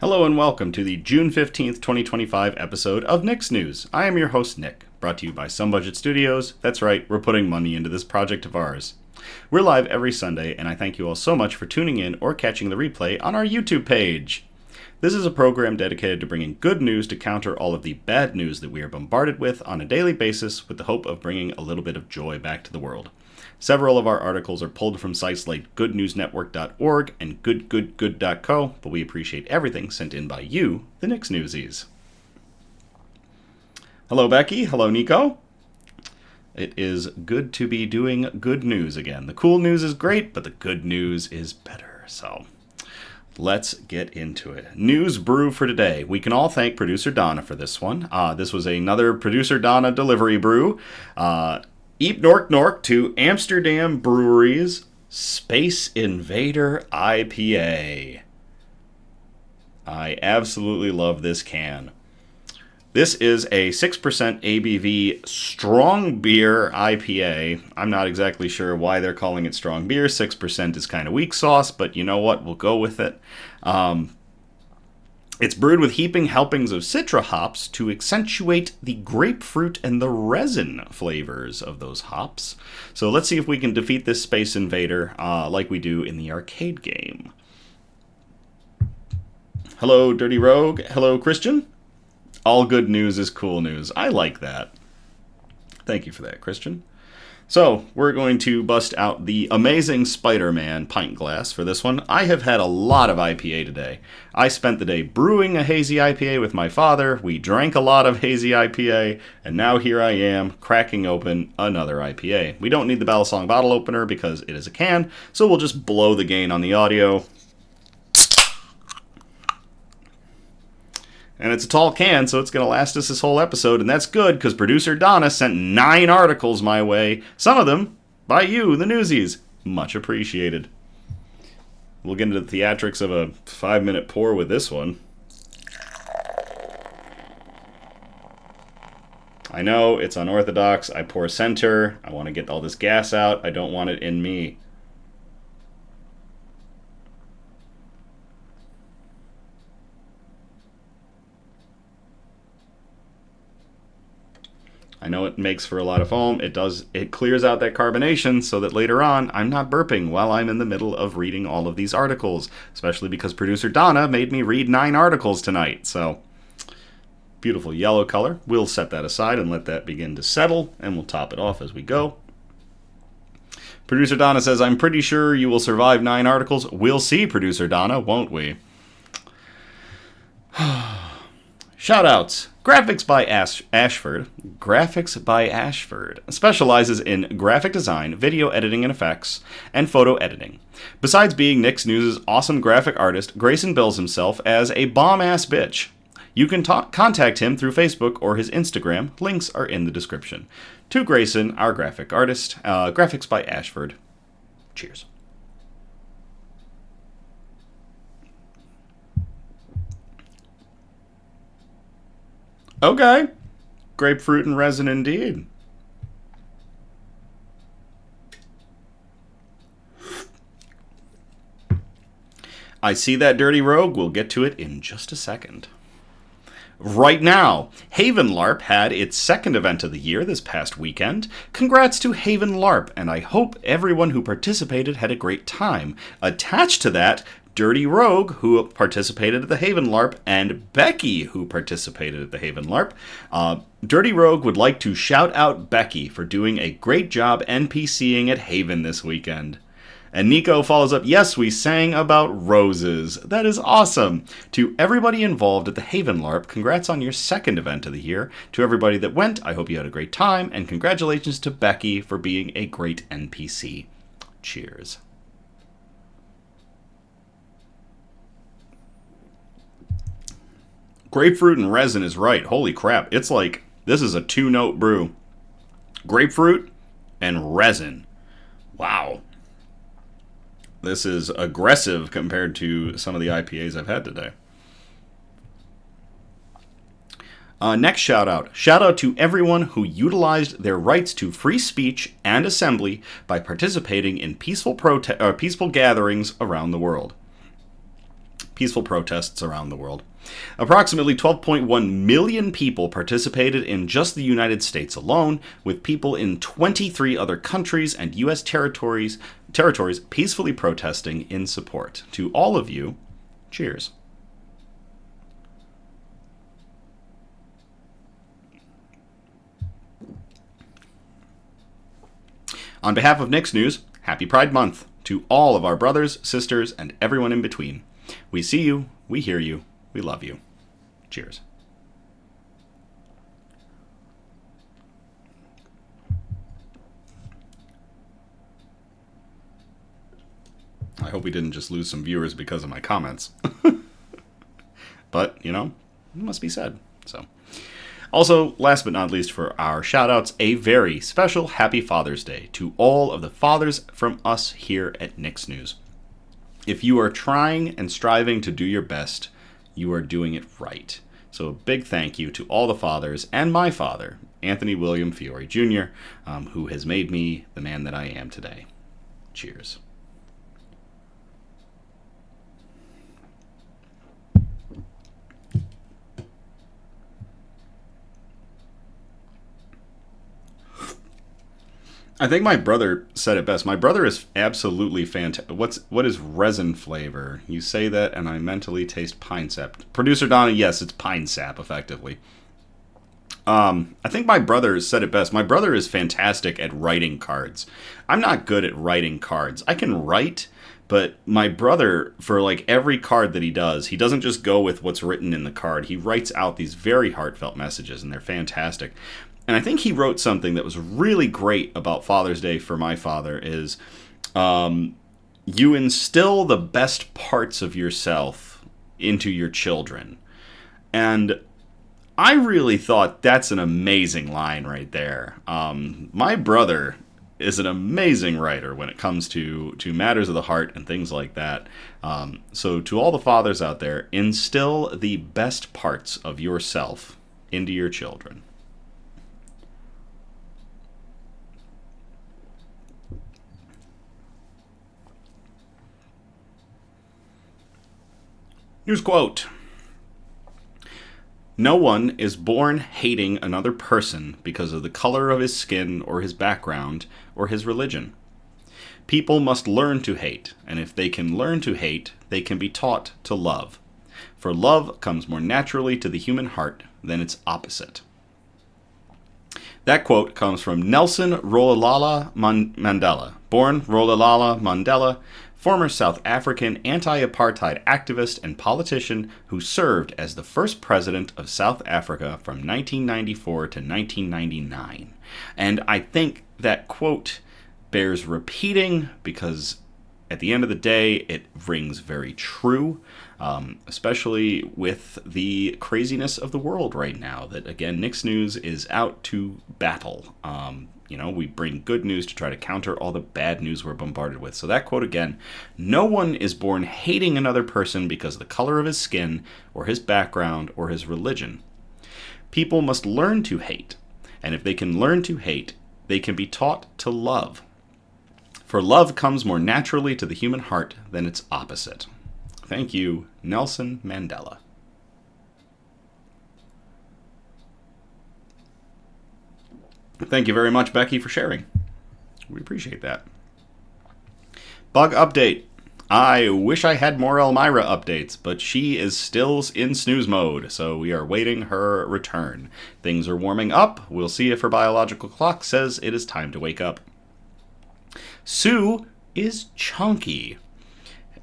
Hello and welcome to the June 15th, 2025 episode of Nick's News. I am your host, Nick, brought to you by Some Budget Studios. That's right, we're putting money into this project of ours. We're live every Sunday, and I thank you all so much for tuning in or catching the replay on our YouTube page. This is a program dedicated to bringing good news to counter all of the bad news that we are bombarded with on a daily basis with the hope of bringing a little bit of joy back to the world. Several of our articles are pulled from sites like goodnewsnetwork.org and goodgoodgood.co, but we appreciate everything sent in by you, the Nick's Newsies. Hello, Becky. Hello, Nico. It is good to be doing good news again. The cool news is great, but the good news is better. So let's get into it. News brew for today. We can all thank Producer Donna for this one. This was another Producer Donna delivery brew. Eep Nork Nork to Amsterdam Brewery's Space Invader IPA. I absolutely love this can. This is a 6% ABV strong beer IPA. I'm not exactly sure why they're calling it strong beer. 6% is kind of weak sauce, but you know what? We'll go with it. It's brewed with heaping helpings of citra hops to accentuate the grapefruit and the resin flavors of those hops. So let's see if we can defeat this Space Invader like we do in the arcade game. Hello, Dirty Rogue. Hello, Christian. All good news is cool news. I like that. Thank you for that, Christian. So, we're going to bust out the amazing Spider-Man pint glass for this one. I have had a lot of IPA today. I spent the day brewing a hazy IPA with my father, we drank a lot of hazy IPA, and now here I am, cracking open another IPA. We don't need the Balisong bottle opener because it is a can, so we'll just blow the gain on the audio. And it's a tall can, so it's going to last us this whole episode, and that's good, because Producer Donna sent 9 articles my way, some of them by you, the newsies. Much appreciated. We'll get into the theatrics of a 5-minute pour with this one. I know, it's unorthodox. I pour center. I want to get all this gas out. I don't want it in me. I know it makes for a lot of foam. It clears out that carbonation so that later on I'm not burping while I'm in the middle of reading all of these articles, especially because Producer Donna made me read 9 articles tonight. So, beautiful yellow color. We'll set that aside and let that begin to settle, and we'll top it off as we go. Producer Donna says, I'm pretty sure you will survive 9 articles. We'll see, Producer Donna, won't we? Shoutouts. Graphics by Ashford. Graphics by Ashford specializes in graphic design, video editing and effects, and photo editing. Besides being Nick's News' awesome graphic artist, Grayson bills himself as a bomb-ass bitch. You can contact him through Facebook or his Instagram. Links are in the description. To Grayson, our graphic artist. Graphics by Ashford. Cheers. Okay. Grapefruit and resin indeed. I see that, Dirty Rogue. We'll get to it in just a second. Right now, Haven LARP had its second event of the year this past weekend. Congrats to Haven LARP, and I hope everyone who participated had a great time. Attached to that, Dirty Rogue, who participated at the Haven LARP, and Becky, who participated at the Haven LARP. Dirty Rogue would like to shout out Becky for doing a great job NPCing at Haven this weekend. And Nico follows up, yes, we sang about roses. That is awesome. To everybody involved at the Haven LARP, congrats on your second event of the year. To everybody that went, I hope you had a great time, and congratulations to Becky for being a great NPC. Cheers. Grapefruit and resin is right. Holy crap. It's like, this is a 2-note brew. Grapefruit and resin. Wow. This is aggressive compared to some of the IPAs I've had today. Next shout out. Shout out to everyone who utilized their rights to free speech and assembly by participating in peaceful gatherings around the world. peaceful protests around the world. Approximately 12.1 million people participated in just the United States alone, with people in 23 other countries and U.S. territories peacefully protesting in support. To all of you, cheers. On behalf of Nick's News, happy Pride Month to all of our brothers, sisters, and everyone in between. We see you, we hear you, we love you. Cheers. I hope we didn't just lose some viewers because of my comments. But, it must be said, so... Also, last but not least for our shoutouts, a very special Happy Father's Day to all of the fathers from us here at Nick's News. If you are trying and striving to do your best, you are doing it right. So a big thank you to all the fathers and my father, Anthony William Fiore Jr., who has made me the man that I am today. Cheers. I think my brother said it best. My brother is absolutely fantastic. What is resin flavor? You say that, and I mentally taste pine sap. Producer Donna, yes, it's pine sap, effectively. I think my brother said it best. My brother is fantastic at writing cards. I'm not good at writing cards. I can write, but my brother, for like every card that he doesn't just go with what's written in the card. He writes out these very heartfelt messages, and they're fantastic. And I think he wrote something that was really great about Father's Day for my father is you instill the best parts of yourself into your children. And I really thought that's an amazing line right there. My brother is an amazing writer when it comes to matters of the heart and things like that. So to all the fathers out there, instill the best parts of yourself into your children. News quote. No one is born hating another person because of the color of his skin or his background or his religion. People must learn to hate, and if they can learn to hate, they can be taught to love. For love comes more naturally to the human heart than its opposite. That quote comes from Nelson Rolihlahla Mandela. Born Rolihlahla Mandela, former South African anti-apartheid activist and politician who served as the first president of South Africa from 1994 to 1999. And I think that quote bears repeating because at the end of the day, it rings very true, especially with the craziness of the world right now that, again, Nick's News is out to battle. We bring good news to try to counter all the bad news we're bombarded with. So that quote again, no one is born hating another person because of the color of his skin or his background or his religion. People must learn to hate, and if they can learn to hate, they can be taught to love. For love comes more naturally to the human heart than its opposite. Thank you, Nelson Mandela. Thank you very much, Becky, for sharing. We appreciate that. Bug update. I wish I had more Elmira updates, but she is still in snooze mode, so we are waiting her return. Things are warming up. We'll see if her biological clock says it is time to wake up. Sue is chunky.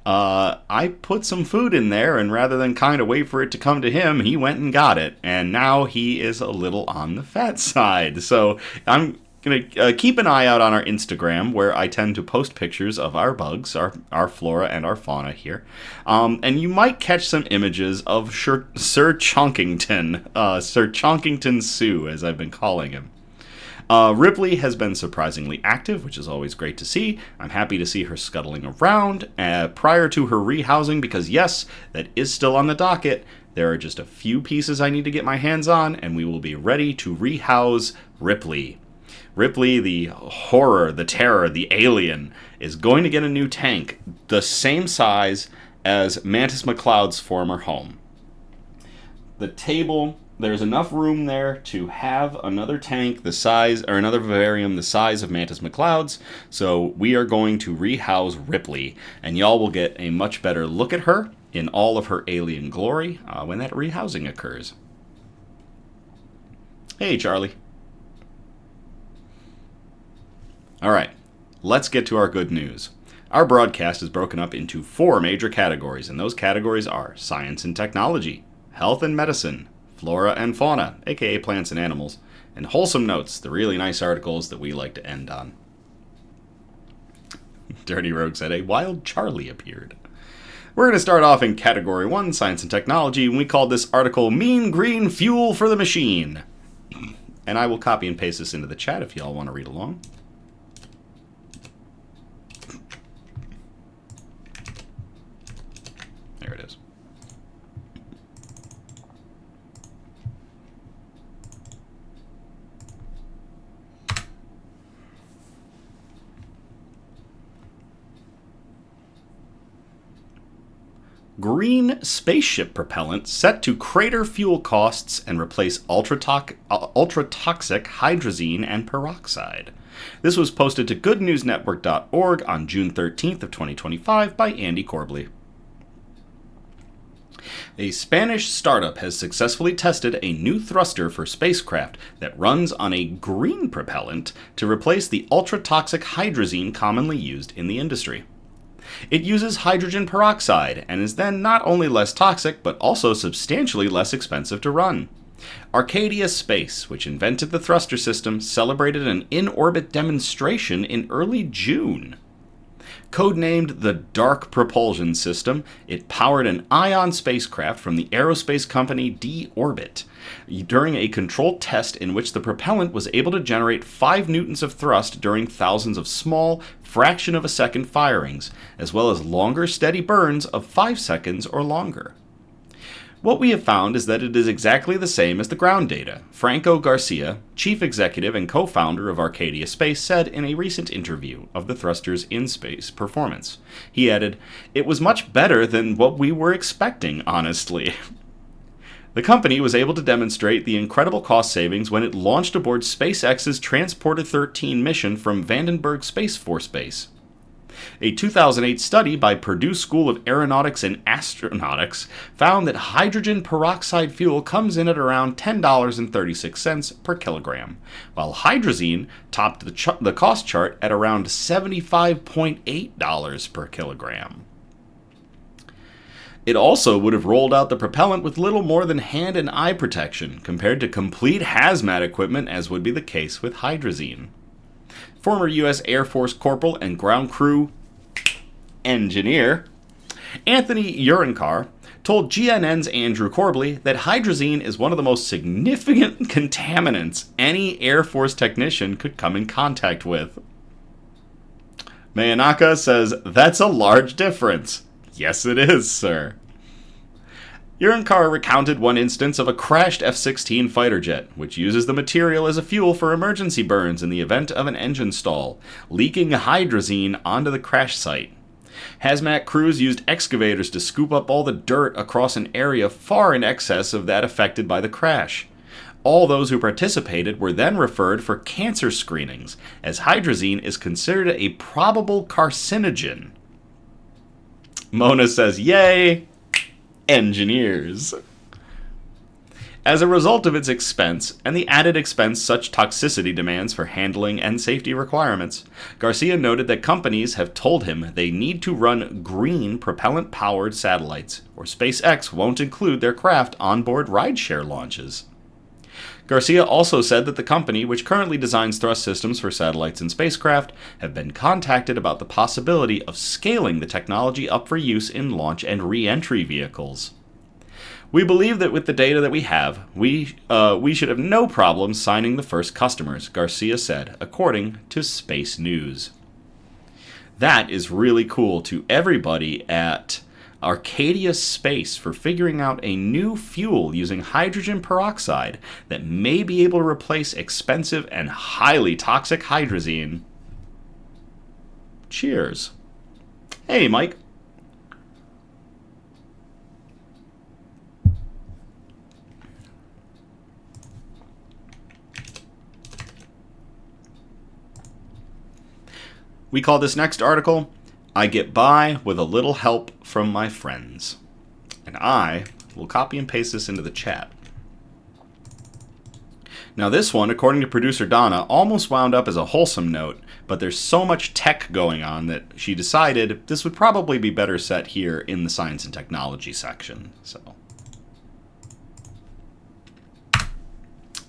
I put some food in there, and rather than kind of wait for it to come to him, he went and got it, and now he is a little on the fat side. So I'm going to keep an eye out on our Instagram, where I tend to post pictures of our bugs, our flora and our fauna here. And you might catch some images of Sir Chonkington, Sir Chonkington Sue, as I've been calling him. Ripley has been surprisingly active, which is always great to see. I'm happy to see her scuttling around prior to her rehousing, because yes, that is still on the docket. There are just a few pieces I need to get my hands on, and we will be ready to rehouse Ripley. Ripley, the horror, the terror, the alien, is going to get a new tank, the same size as Mantis McLeod's former home. The table, there's enough room there to have another tank the size, or another vivarium the size of Mantis McLeod's, so we are going to rehouse Ripley, and y'all will get a much better look at her in all of her alien glory when that rehousing occurs. Hey, Charlie. Alright, let's get to our good news. Our broadcast is broken up into 4 major categories, and those categories are science and technology, health and medicine, flora and fauna, aka plants and animals, and wholesome notes, the really nice articles that we like to end on. Dirty Rogue said a wild Charlie appeared. We're going to start off in category 1, science and technology, and we called this article Mean Green Fuel for the Machine. And I will copy and paste this into the chat if y'all want to read along. There it is. Green spaceship propellant set to crater fuel costs and replace ultra-toxic hydrazine and peroxide. This was posted to goodnewsnetwork.org on June 13th of 2025 by Andy Corbley. A Spanish startup has successfully tested a new thruster for spacecraft that runs on a green propellant to replace the ultra-toxic hydrazine commonly used in the industry. It uses hydrogen peroxide and is then not only less toxic, but also substantially less expensive to run. Arcadia Space, which invented the thruster system, celebrated an in-orbit demonstration in early June. Codenamed the Dark Propulsion System, it powered an Ion spacecraft from the aerospace company D-Orbit during a controlled test in which the propellant was able to generate 5 newtons of thrust during thousands of small, fraction of a second firings, as well as longer steady burns of 5 seconds or longer. What we have found is that it is exactly the same as the ground data, Franco Garcia, chief executive and co-founder of Arcadia Space, said in a recent interview of the thruster's in-space performance. He added, "It was much better than what we were expecting, honestly." The company was able to demonstrate the incredible cost savings when it launched aboard SpaceX's Transporter 13 mission from Vandenberg Space Force Base. A 2008 study by Purdue School of Aeronautics and Astronautics found that hydrogen peroxide fuel comes in at around $10.36 per kilogram, while hydrazine topped the cost chart at around $75.8 per kilogram. It also would have rolled out the propellant with little more than hand and eye protection, compared to complete hazmat equipment as would be the case with hydrazine. Former U.S. Air Force Corporal and Ground Crew Engineer Anthony Urinkar told GNN's Andrew Corbley that hydrazine is one of the most significant contaminants any Air Force technician could come in contact with. Mayanaka says, "That's a large difference." Yes, it is, sir. Urinkar recounted one instance of a crashed F-16 fighter jet, which uses the material as a fuel for emergency burns in the event of an engine stall, leaking hydrazine onto the crash site. Hazmat crews used excavators to scoop up all the dirt across an area far in excess of that affected by the crash. All those who participated were then referred for cancer screenings, as hydrazine is considered a probable carcinogen. Mona says, "Yay! Engineers." As a result of its expense, and the added expense such toxicity demands for handling and safety requirements, Garcia noted that companies have told him they need to run green propellant-powered satellites, or SpaceX won't include their craft onboard rideshare launches. Garcia also said that the company, which currently designs thrust systems for satellites and spacecraft, have been contacted about the possibility of scaling the technology up for use in launch and re-entry vehicles. "We believe that with the data that we have, we should have no problem signing the first customers," Garcia said, according to Space News. That is really cool to everybody at Arcadia Space for figuring out a new fuel using hydrogen peroxide that may be able to replace expensive and highly toxic hydrazine. Cheers. Hey, Mike. We call this next article, I Get By with a Little Help from My Friends. And I will copy and paste this into the chat. Now this one, according to producer Donna, almost wound up as a wholesome note, but there's so much tech going on that she decided this would probably be better set here in the science and technology section. So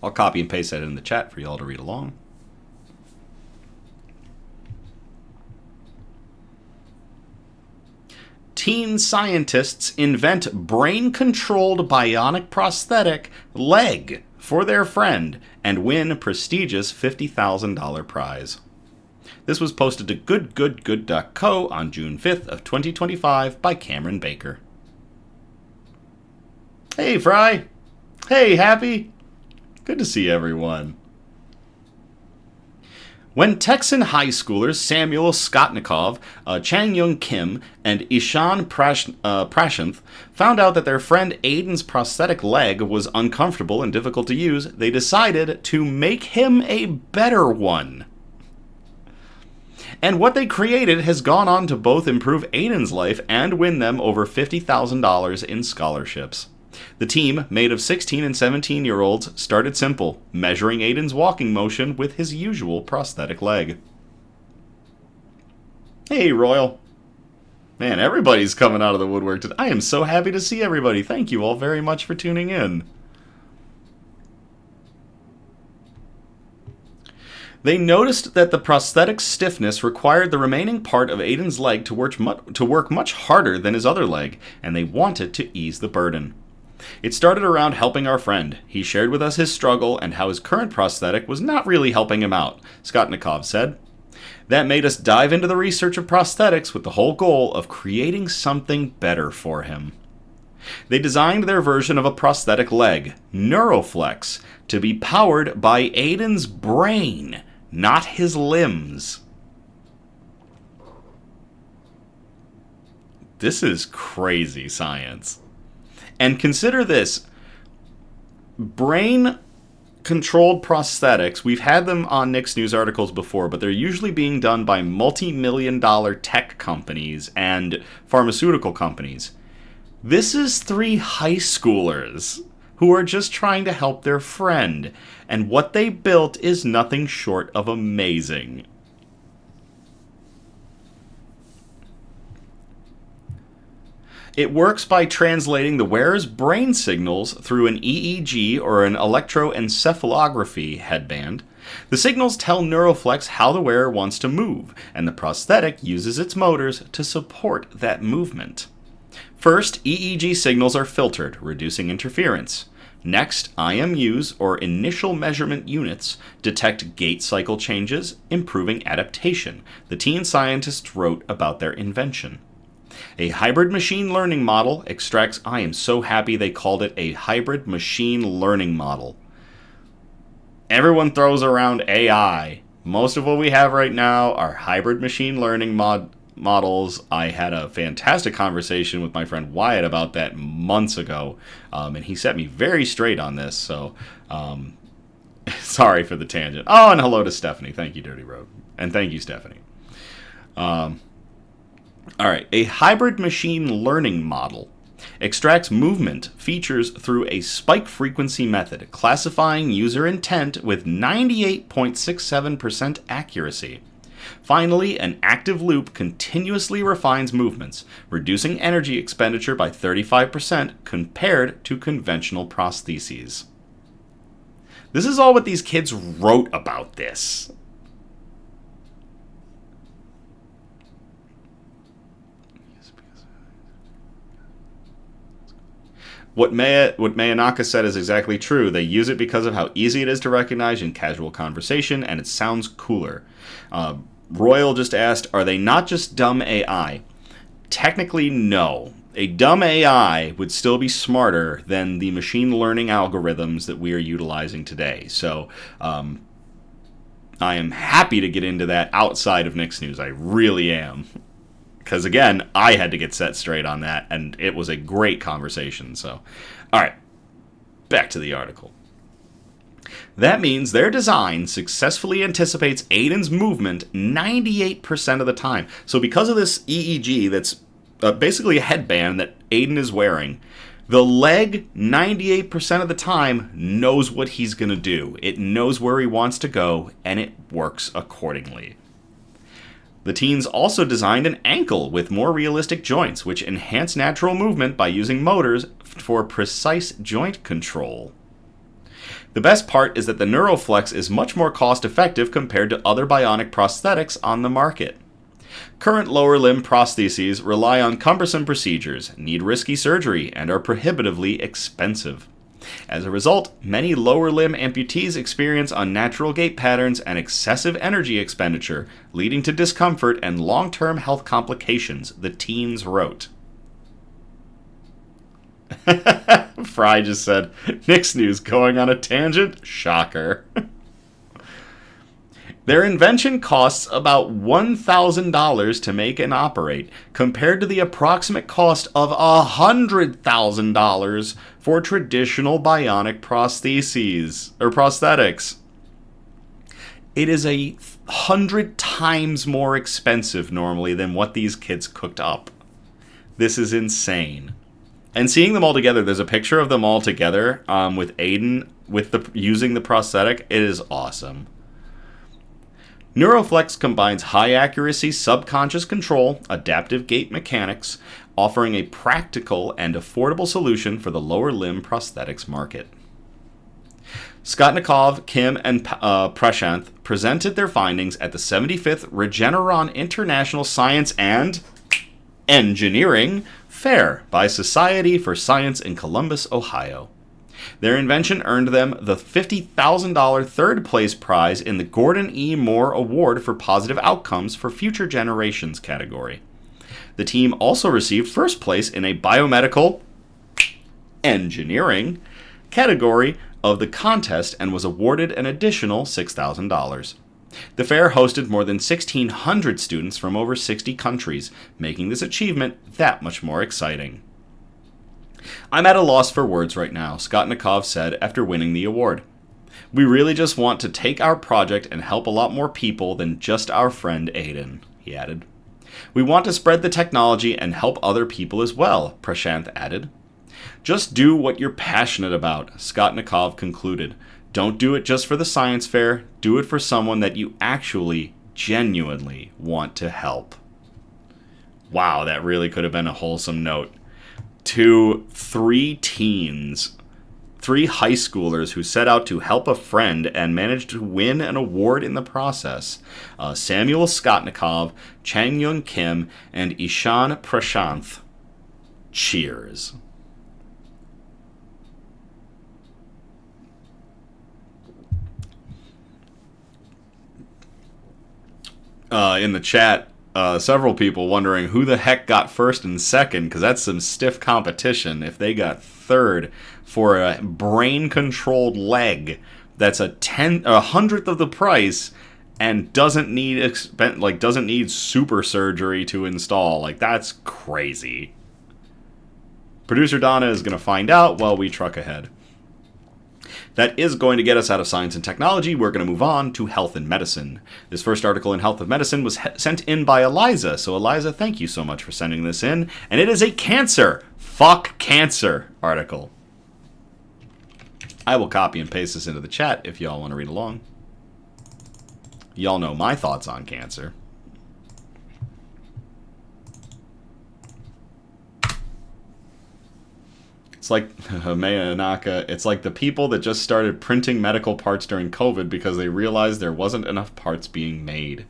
I'll copy and paste that in the chat for y'all to read along. Teen scientists invent brain-controlled bionic prosthetic leg for their friend and win prestigious $50,000 prize. This was posted to goodgoodgood.co on June 5th of 2025 by Cameron Baker. Hey, Fry. Hey, Happy. Good to see everyone. When Texan high schoolers Samuel Skotnikov, Chang Young Kim, and Ishan Prashanth found out that their friend Aiden's prosthetic leg was uncomfortable and difficult to use, they decided to make him a better one. And what they created has gone on to both improve Aiden's life and win them over $50,000 in scholarships. The team, made of 16 and 17-year-olds, started simple, measuring Aiden's walking motion with his usual prosthetic leg. Hey, Royal. Man, everybody's coming out of the woodwork today. I am so happy to see everybody. Thank you all very much for tuning in. They noticed that the prosthetic stiffness required the remaining part of Aiden's leg to work much harder than his other leg, and they wanted to ease the burden. It started around helping our friend. He shared with us his struggle and how his current prosthetic was not really helping him out, Skotnikov said. That made us dive into the research of prosthetics with the whole goal of creating something better for him. They designed their version of a prosthetic leg, Neuroflex, to be powered by Aiden's brain, not his limbs. This is crazy science. And consider this, brain-controlled prosthetics, we've had them on Nick's news articles before, but they're usually being done by multi-million-dollar tech companies and pharmaceutical companies. This is 3 high schoolers who are just trying to help their friend, and what they built is nothing short of amazing. It works by translating the wearer's brain signals through an EEG or an electroencephalography headband. The signals tell Neuroflex how the wearer wants to move, and the prosthetic uses its motors to support that movement. First, EEG signals are filtered, reducing interference. Next, IMUs, or initial measurement units, detect gait cycle changes, improving adaptation. The teen scientists wrote about their invention. A hybrid machine learning model extracts... I am so happy they called it a hybrid machine learning model. Everyone throws around AI. Most of what we have right now are hybrid machine learning models. I had a fantastic conversation with my friend Wyatt about that months ago, and he set me very straight on this, so sorry for the tangent. Oh, and hello to Stephanie. Thank you, Dirty Road. And thank you, Stephanie. All right, a hybrid machine learning model extracts movement features through a spike frequency method, classifying user intent with 98.67% accuracy. Finally, an active loop continuously refines movements, reducing energy expenditure by 35% compared to conventional prostheses. This is all what these kids wrote about this. What Mayanaka said is exactly true. They use it because of how easy it is to recognize in casual conversation, and it sounds cooler. Royal just asked, are they not just dumb AI? Technically, no. A dumb AI would still be smarter than the machine learning algorithms that we are utilizing today. So, I am happy to get into that outside of Nick's news. I really am. Because, again, I had to get set straight on that, and it was a great conversation. So, all right, back to the article. That means their design successfully anticipates Aiden's movement 98% of the time. So because of this EEG that's basically a headband that Aiden is wearing, the leg 98% of the time knows what he's going to do. It knows where he wants to go, and it works accordingly. The teens also designed an ankle with more realistic joints, which enhance natural movement by using motors for precise joint control. The best part is that the NeuroFlex is much more cost-effective compared to other bionic prosthetics on the market. Current lower limb prostheses rely on cumbersome procedures, need risky surgery, and are prohibitively expensive. As a result, many lower limb amputees experience unnatural gait patterns and excessive energy expenditure, leading to discomfort and long-term health complications, the teens wrote. Fry just said, Nick's news going on a tangent? Shocker. Their invention costs about $1,000 to make and operate, compared to the approximate cost of $100,000 for traditional bionic prostheses or prosthetics. It is 100 times more expensive normally than what these kids cooked up. This is insane. And seeing them all together, there's a picture of them all together with Aiden using the prosthetic. It is awesome. NeuroFlex combines high-accuracy subconscious control, adaptive gait mechanics, offering a practical and affordable solution for the lower limb prosthetics market. Skotnikov, Kim, and Prashanth presented their findings at the 75th Regeneron International Science and Engineering Fair by Society for Science in Columbus, Ohio. Their invention earned them the $50,000 third place prize in the Gordon E. Moore Award for Positive Outcomes for Future Generations category. The team also received first place in a biomedical engineering category of the contest and was awarded an additional $6,000. The fair hosted more than 1,600 students from over 60 countries, making this achievement that much more exciting. I'm at a loss for words right now, Skotnikov said after winning the award. We really just want to take our project and help a lot more people than just our friend Aiden, he added. We want to spread the technology and help other people as well, Prashanth added. Just do what you're passionate about, Skotnikov concluded. Don't do it just for the science fair, do it for someone that you actually, genuinely want to help. Wow, that really could have been a wholesome note. To 3 teens, 3 high schoolers who set out to help a friend and managed to win an award in the process. Samuel Skotnikov, Changyun Kim, and Ishan Prashanth. Cheers. In the chat, several people wondering who the heck got first and second, because that's some stiff competition. If they got third for a brain-controlled leg that's a 100th of the price and doesn't need super surgery to install, like, that's crazy. Producer Donna is going to find out while we truck ahead. That is going to get us out of science and technology. We're going to move on to health and medicine. This first article in Health of Medicine was sent in by Eliza. So Eliza, thank you so much for sending this in. And it is a fuck cancer article. I will copy and paste this into the chat if y'all want to read along. Y'all know my thoughts on cancer. It's like Maya Anaka. It's like the people that just started printing medical parts during COVID because they realized there wasn't enough parts being made.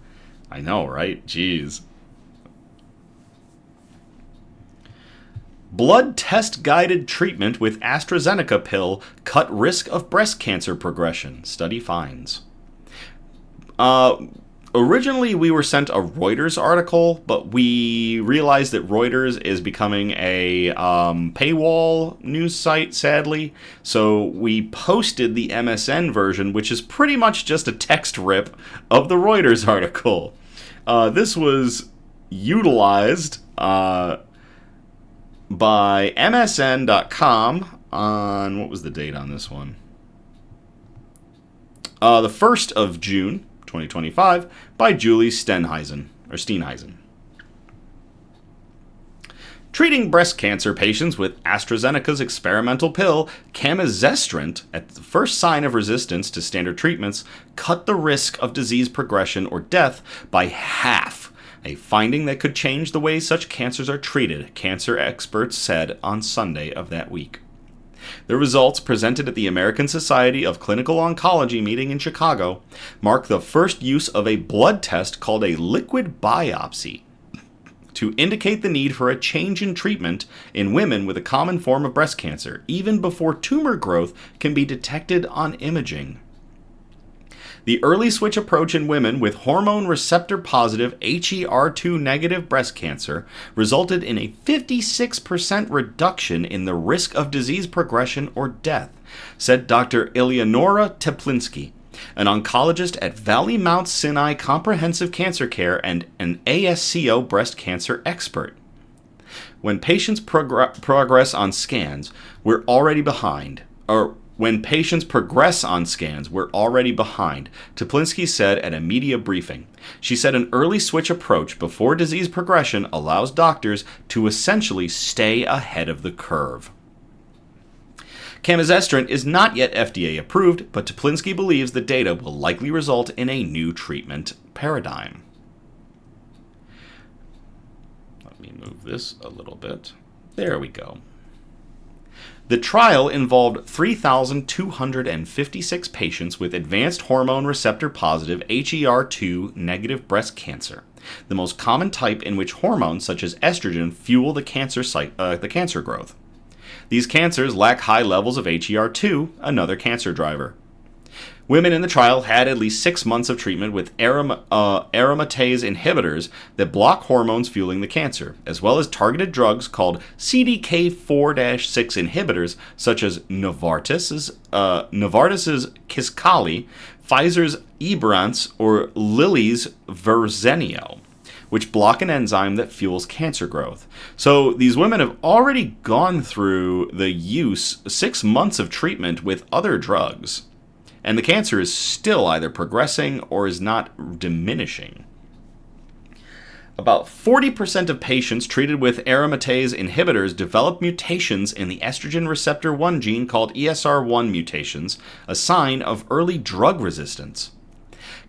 I know, right? Jeez. Blood test guided treatment with AstraZeneca pill cut risk of breast cancer progression. Study finds. Originally, we were sent a Reuters article, but we realized that Reuters is becoming a paywall news site, sadly. So we posted the MSN version, which is pretty much just a text rip of the Reuters article. This was utilized by MSN.com on, what was the date on this one? the 1st of June, 2025, by Julie Steenhuisen. Treating breast cancer patients with AstraZeneca's experimental pill, camizestrant, at the first sign of resistance to standard treatments, cut the risk of disease progression or death by half, a finding that could change the way such cancers are treated, cancer experts said on Sunday of that week. The results, presented at the American Society of Clinical Oncology meeting in Chicago, mark the first use of a blood test called a liquid biopsy to indicate the need for a change in treatment in women with a common form of breast cancer, even before tumor growth can be detected on imaging. The early switch approach in women with hormone receptor positive HER2 negative breast cancer resulted in a 56% reduction in the risk of disease progression or death, said Dr. Eleonora Teplinsky, an oncologist at Valley Mount Sinai Comprehensive Cancer Care and an ASCO breast cancer expert. When patients progress on scans, we're already behind. When patients progress on scans, we're already behind, Teplinsky said at a media briefing. She said an early switch approach before disease progression allows doctors to essentially stay ahead of the curve. Camizestrant is not yet FDA approved, but Teplinsky believes the data will likely result in a new treatment paradigm. Let me move this a little bit. There we go. The trial involved 3,256 patients with advanced hormone receptor positive HER2 negative breast cancer, the most common type in which hormones such as estrogen fuel the cancer growth. These cancers lack high levels of HER2, another cancer driver. Women in the trial had at least 6 months of treatment with aromatase inhibitors that block hormones fueling the cancer, as well as targeted drugs called CDK4-6 inhibitors, such as Novartis's Kisqali, Pfizer's Ibrance, or Lilly's Verzenio, which block an enzyme that fuels cancer growth. So these women have already gone through the use 6 months of treatment with other drugs, and the cancer is still either progressing or is not diminishing. About 40% of patients treated with aromatase inhibitors develop mutations in the estrogen receptor 1 gene called ESR1 mutations, a sign of early drug resistance.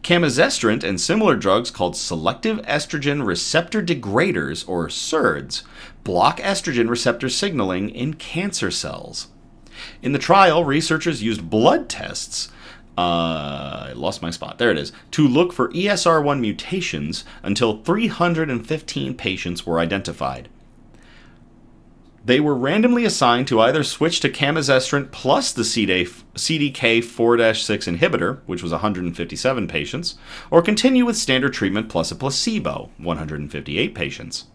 Camizestrant and similar drugs called selective estrogen receptor degraders, or SERDs, block estrogen receptor signaling in cancer cells. In the trial, researchers used blood tests I lost my spot. There it is. To look for ESR1 mutations until 315 patients were identified. They were randomly assigned to either switch to camizestrant plus the CDK4-6 inhibitor, which was 157 patients, or continue with standard treatment plus a placebo, 158 patients.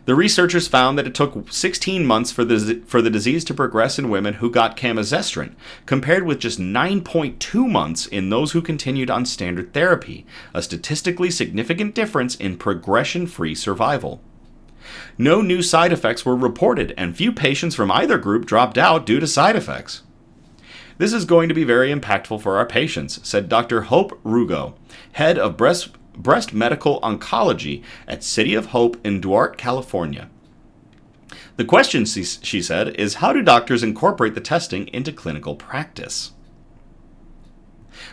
The researchers found that it took 16 months for the disease to progress in women who got camizestrant, compared with just 9.2 months in those who continued on standard therapy, a statistically significant difference in progression-free survival. No new side effects were reported, and few patients from either group dropped out due to side effects. This is going to be very impactful for our patients, said Dr. Hope Rugo, head of breast medical oncology at City of Hope in Duarte, California. The question, she said, is how do doctors incorporate the testing into clinical practice?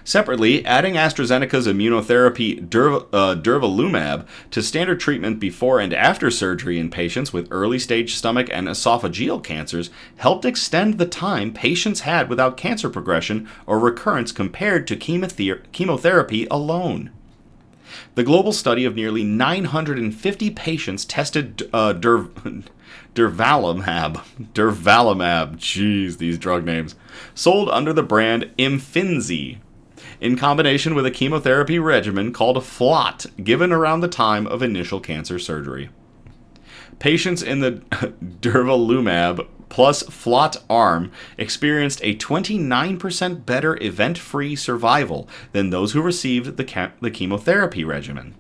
Separately, adding AstraZeneca's immunotherapy durvalumab to standard treatment before and after surgery in patients with early-stage stomach and esophageal cancers helped extend the time patients had without cancer progression or recurrence compared to chemotherapy alone. The global study of nearly 950 patients tested durvalumab, jeez, these drug names, sold under the brand Imfinzi, in combination with a chemotherapy regimen called a FLOT, given around the time of initial cancer surgery. Patients in the durvalumab plus FLOT arm experienced a 29% better event-free survival than those who received the chemotherapy regimen.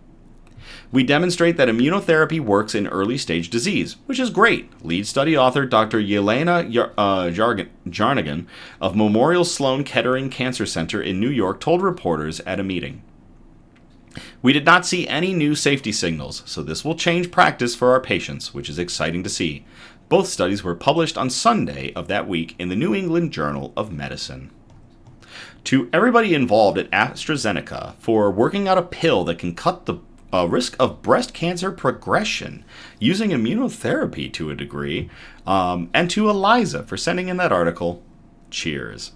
We demonstrate that immunotherapy works in early-stage disease, which is great, lead study author Dr. Yelena Jarnigan of Memorial Sloan Kettering Cancer Center in New York told reporters at a meeting. We did not see any new safety signals, so this will change practice for our patients, which is exciting to see. Both studies were published on Sunday of that week in the New England Journal of Medicine. To everybody involved at AstraZeneca for working out a pill that can cut the risk of breast cancer progression using immunotherapy to a degree, and to Eliza for sending in that article, cheers.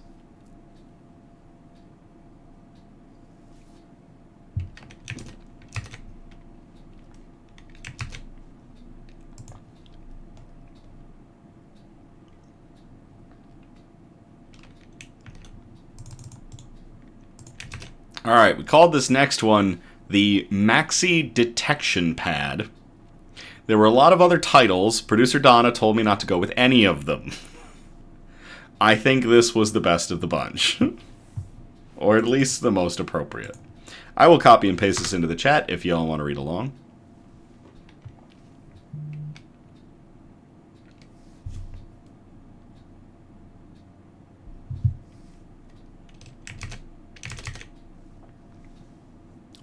All right, we called this next one the Maxi Detection Pad. There were a lot of other titles. Producer Donna told me not to go with any of them. I think this was the best of the bunch. Or at least the most appropriate. I will copy and paste this into the chat if y'all want to read along.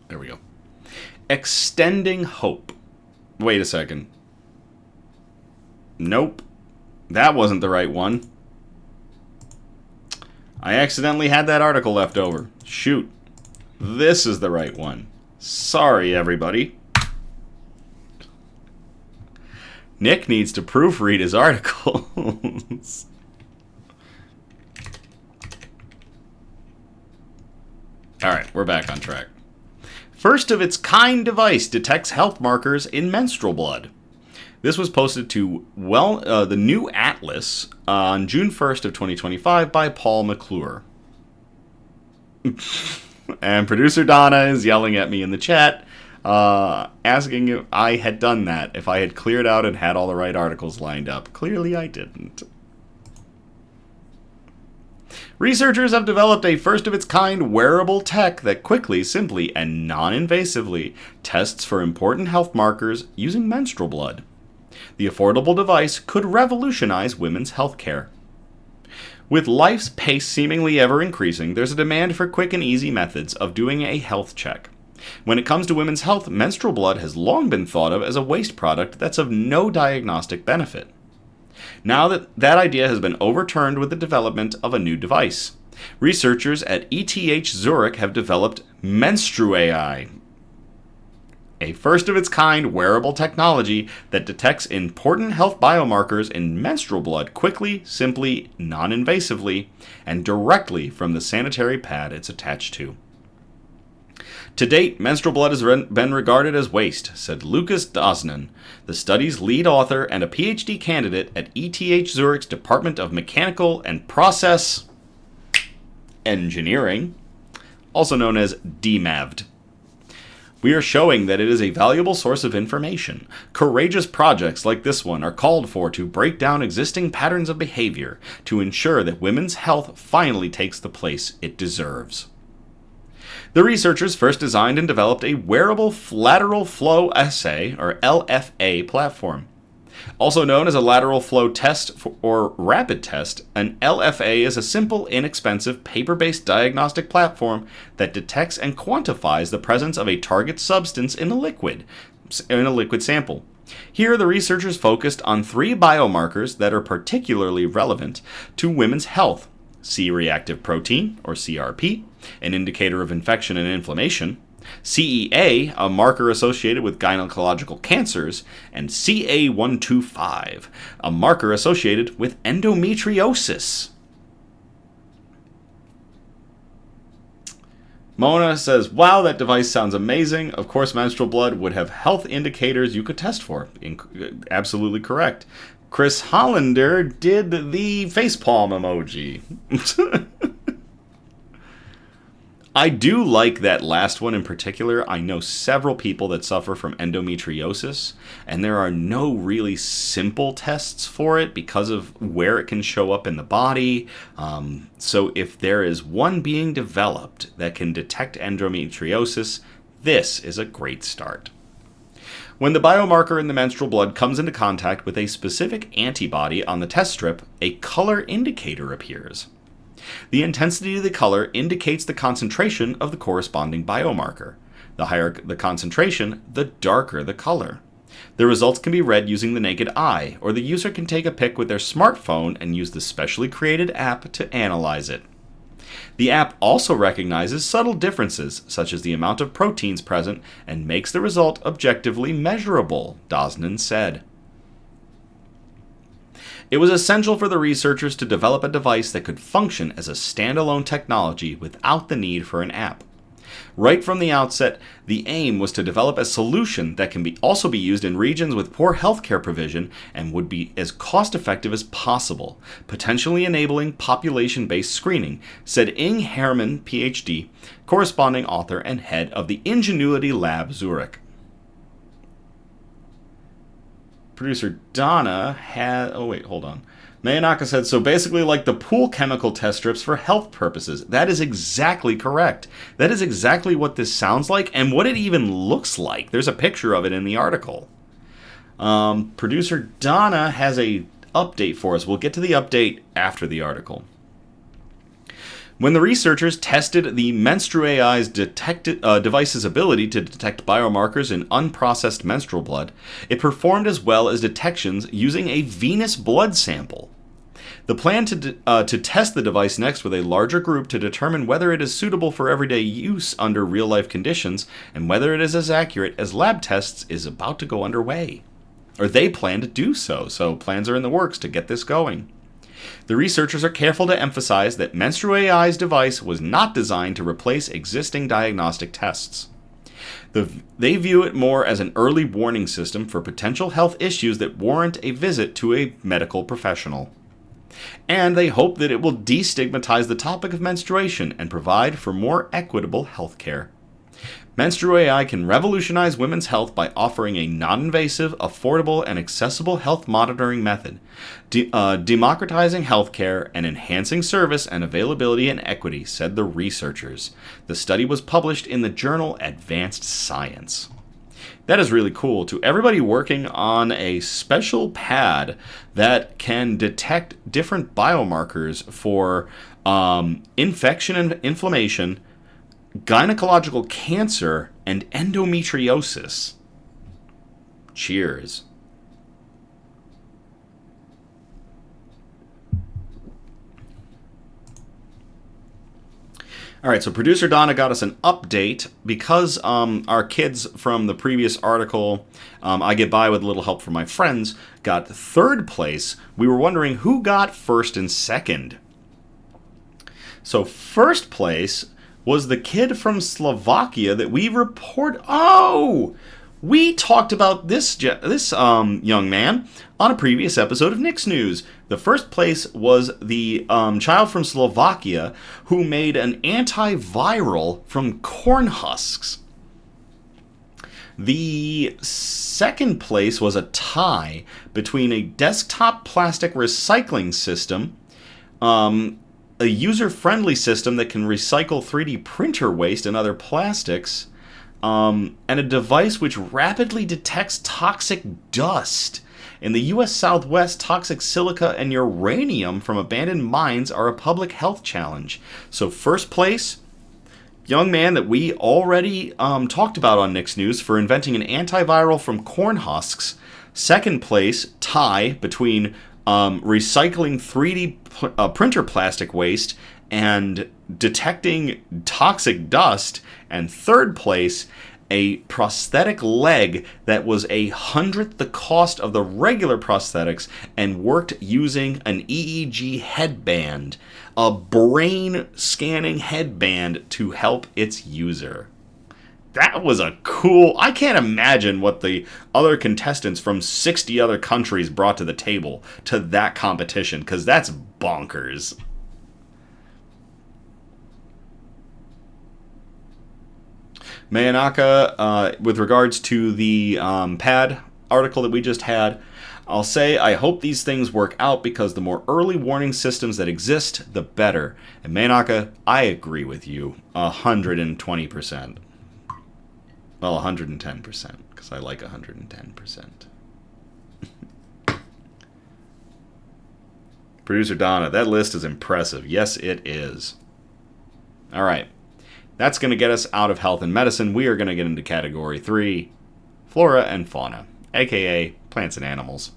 There we go. Extending hope. Wait a second. Nope. That wasn't the right one. I accidentally had that article left over. Shoot. This is the right one. Sorry, everybody. Nick needs to proofread his articles. Alright, we're back on track. First of its kind device detects health markers in menstrual blood. This was posted to the New Atlas on June 1st of 2025 by Paul McClure. And producer Donna is yelling at me in the chat, asking if I had done that, if I had cleared out and had all the right articles lined up. Clearly I didn't. Researchers have developed a first-of-its-kind wearable tech that quickly, simply, and non-invasively tests for important health markers using menstrual blood. The affordable device could revolutionize women's health care. With life's pace seemingly ever increasing, there's a demand for quick and easy methods of doing a health check. When it comes to women's health, menstrual blood has long been thought of as a waste product that's of no diagnostic benefit. Now that idea has been overturned with the development of a new device. Researchers at ETH Zurich have developed Menstru-AI, a first-of-its-kind wearable technology that detects important health biomarkers in menstrual blood quickly, simply, non-invasively, and directly from the sanitary pad it's attached to. To date, menstrual blood has been regarded as waste, said Lucas Dosnan, the study's lead author and a PhD candidate at ETH Zurich's Department of Mechanical and Process Engineering, also known as DMAVD. We are showing that it is a valuable source of information. Courageous projects like this one are called for to break down existing patterns of behavior to ensure that women's health finally takes the place it deserves. The researchers first designed and developed a wearable lateral flow assay, or LFA, platform. Also known as a lateral flow test or rapid test, an LFA is a simple, inexpensive, paper-based diagnostic platform that detects and quantifies the presence of a target substance in a liquid sample. Here, the researchers focused on 3 biomarkers that are particularly relevant to women's health: C-reactive protein, or CRP, an indicator of infection and inflammation; CEA, a marker associated with gynecological cancers; and CA125, a marker associated with endometriosis. Mona says, wow, that device sounds amazing. Of course, menstrual blood would have health indicators you could test for. Absolutely correct. Chris Hollander did the facepalm emoji. I do like that last one in particular. I know several people that suffer from endometriosis, and there are no really simple tests for it because of where it can show up in the body. So if there is one being developed that can detect endometriosis, this is a great start. When the biomarker in the menstrual blood comes into contact with a specific antibody on the test strip, a color indicator appears. The intensity of the color indicates the concentration of the corresponding biomarker. The higher the concentration, the darker the color. The results can be read using the naked eye, or the user can take a pic with their smartphone and use the specially created app to analyze it. The app also recognizes subtle differences, such as the amount of proteins present, and makes the result objectively measurable, Dosnan said. It was essential for the researchers to develop a device that could function as a standalone technology without the need for an app. Right from the outset, the aim was to develop a solution that can also be used in regions with poor healthcare provision and would be as cost-effective as possible, potentially enabling population-based screening, said Inge Hermann, PhD, corresponding author and head of the Ingenuity Lab Zurich. Producer Donna had... Oh, wait, hold on. Mayanaka said, so basically like the pool chemical test strips for health purposes. That is exactly correct. That is exactly what this sounds like and what it even looks like. There's a picture of it in the article. Producer Donna has a update for us. We'll get to the update after the article. When the researchers tested the MenstruAI's device's ability to detect biomarkers in unprocessed menstrual blood, it performed as well as detections using a venous blood sample. The plan to test the device next with a larger group to determine whether it is suitable for everyday use under real-life conditions and whether it is as accurate as lab tests is about to go underway. Or they plan to do so plans are in the works to get this going. The researchers are careful to emphasize that MenstruAI's device was not designed to replace existing diagnostic tests. They view it more as an early warning system for potential health issues that warrant a visit to a medical professional. And they hope that it will destigmatize the topic of menstruation and provide for more equitable health care. MenstruAI can revolutionize women's health by offering a non-invasive, affordable, and accessible health monitoring method, democratizing healthcare and enhancing service and availability and equity, said the researchers. The study was published in the journal Advanced Science. That is really cool. To everybody working on a special pad that can detect different biomarkers for infection and inflammation, gynecological cancer, and endometriosis. Cheers. All right, so Producer Donna got us an update because our kids from the previous article, I Get By with a Little Help from My Friends, got third place. We were wondering who got first and second. So first place was the kid from Slovakia that we report. Oh, we talked about this young man on a previous episode of Nick's News. The first place was the child from Slovakia who made an antiviral from corn husks. The second place was a tie between a desktop plastic recycling system, a user-friendly system that can recycle 3D printer waste and other plastics, and a device which rapidly detects toxic dust. In the U.S. Southwest, toxic silica and uranium from abandoned mines are a public health challenge. So first place, young man that we already talked about on Nick's News for inventing an antiviral from corn husks. Second place, tie between recycling 3D printer plastic waste and detecting toxic dust. And third place, a prosthetic leg that was 100th the cost of the regular prosthetics and worked using an EEG headband, a brain scanning headband to help its user. That was a cool... I can't imagine what the other contestants from 60 other countries brought to the table to that competition, because that's bonkers. Mayanaka, with regards to the pad article that we just had, I'll say I hope these things work out because the more early warning systems that exist, the better. And Mayanaka, I agree with you 120%. Well, 110%, because I like 110%. Producer Donna, that list is impressive. Yes, it is. All right. That's going to get us out of health and medicine. We are going to get into category 3, flora and fauna, aka plants and animals.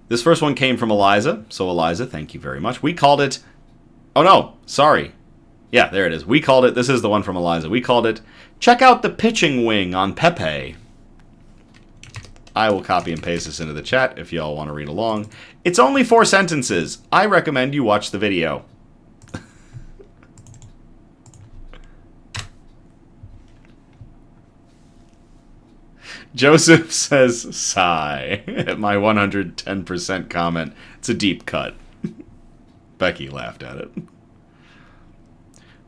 This first one came from Eliza. So, Eliza, thank you very much. We called it... Oh, no. Sorry. Yeah, there it is. We called it... This is the one from Eliza. We called it, check out the pitching wing on Pepe. I will copy and paste this into the chat if y'all want to read along. It's only 4 sentences. I recommend you watch the video. Joseph says, sigh, at my 110% comment. It's a deep cut. Becky laughed at it.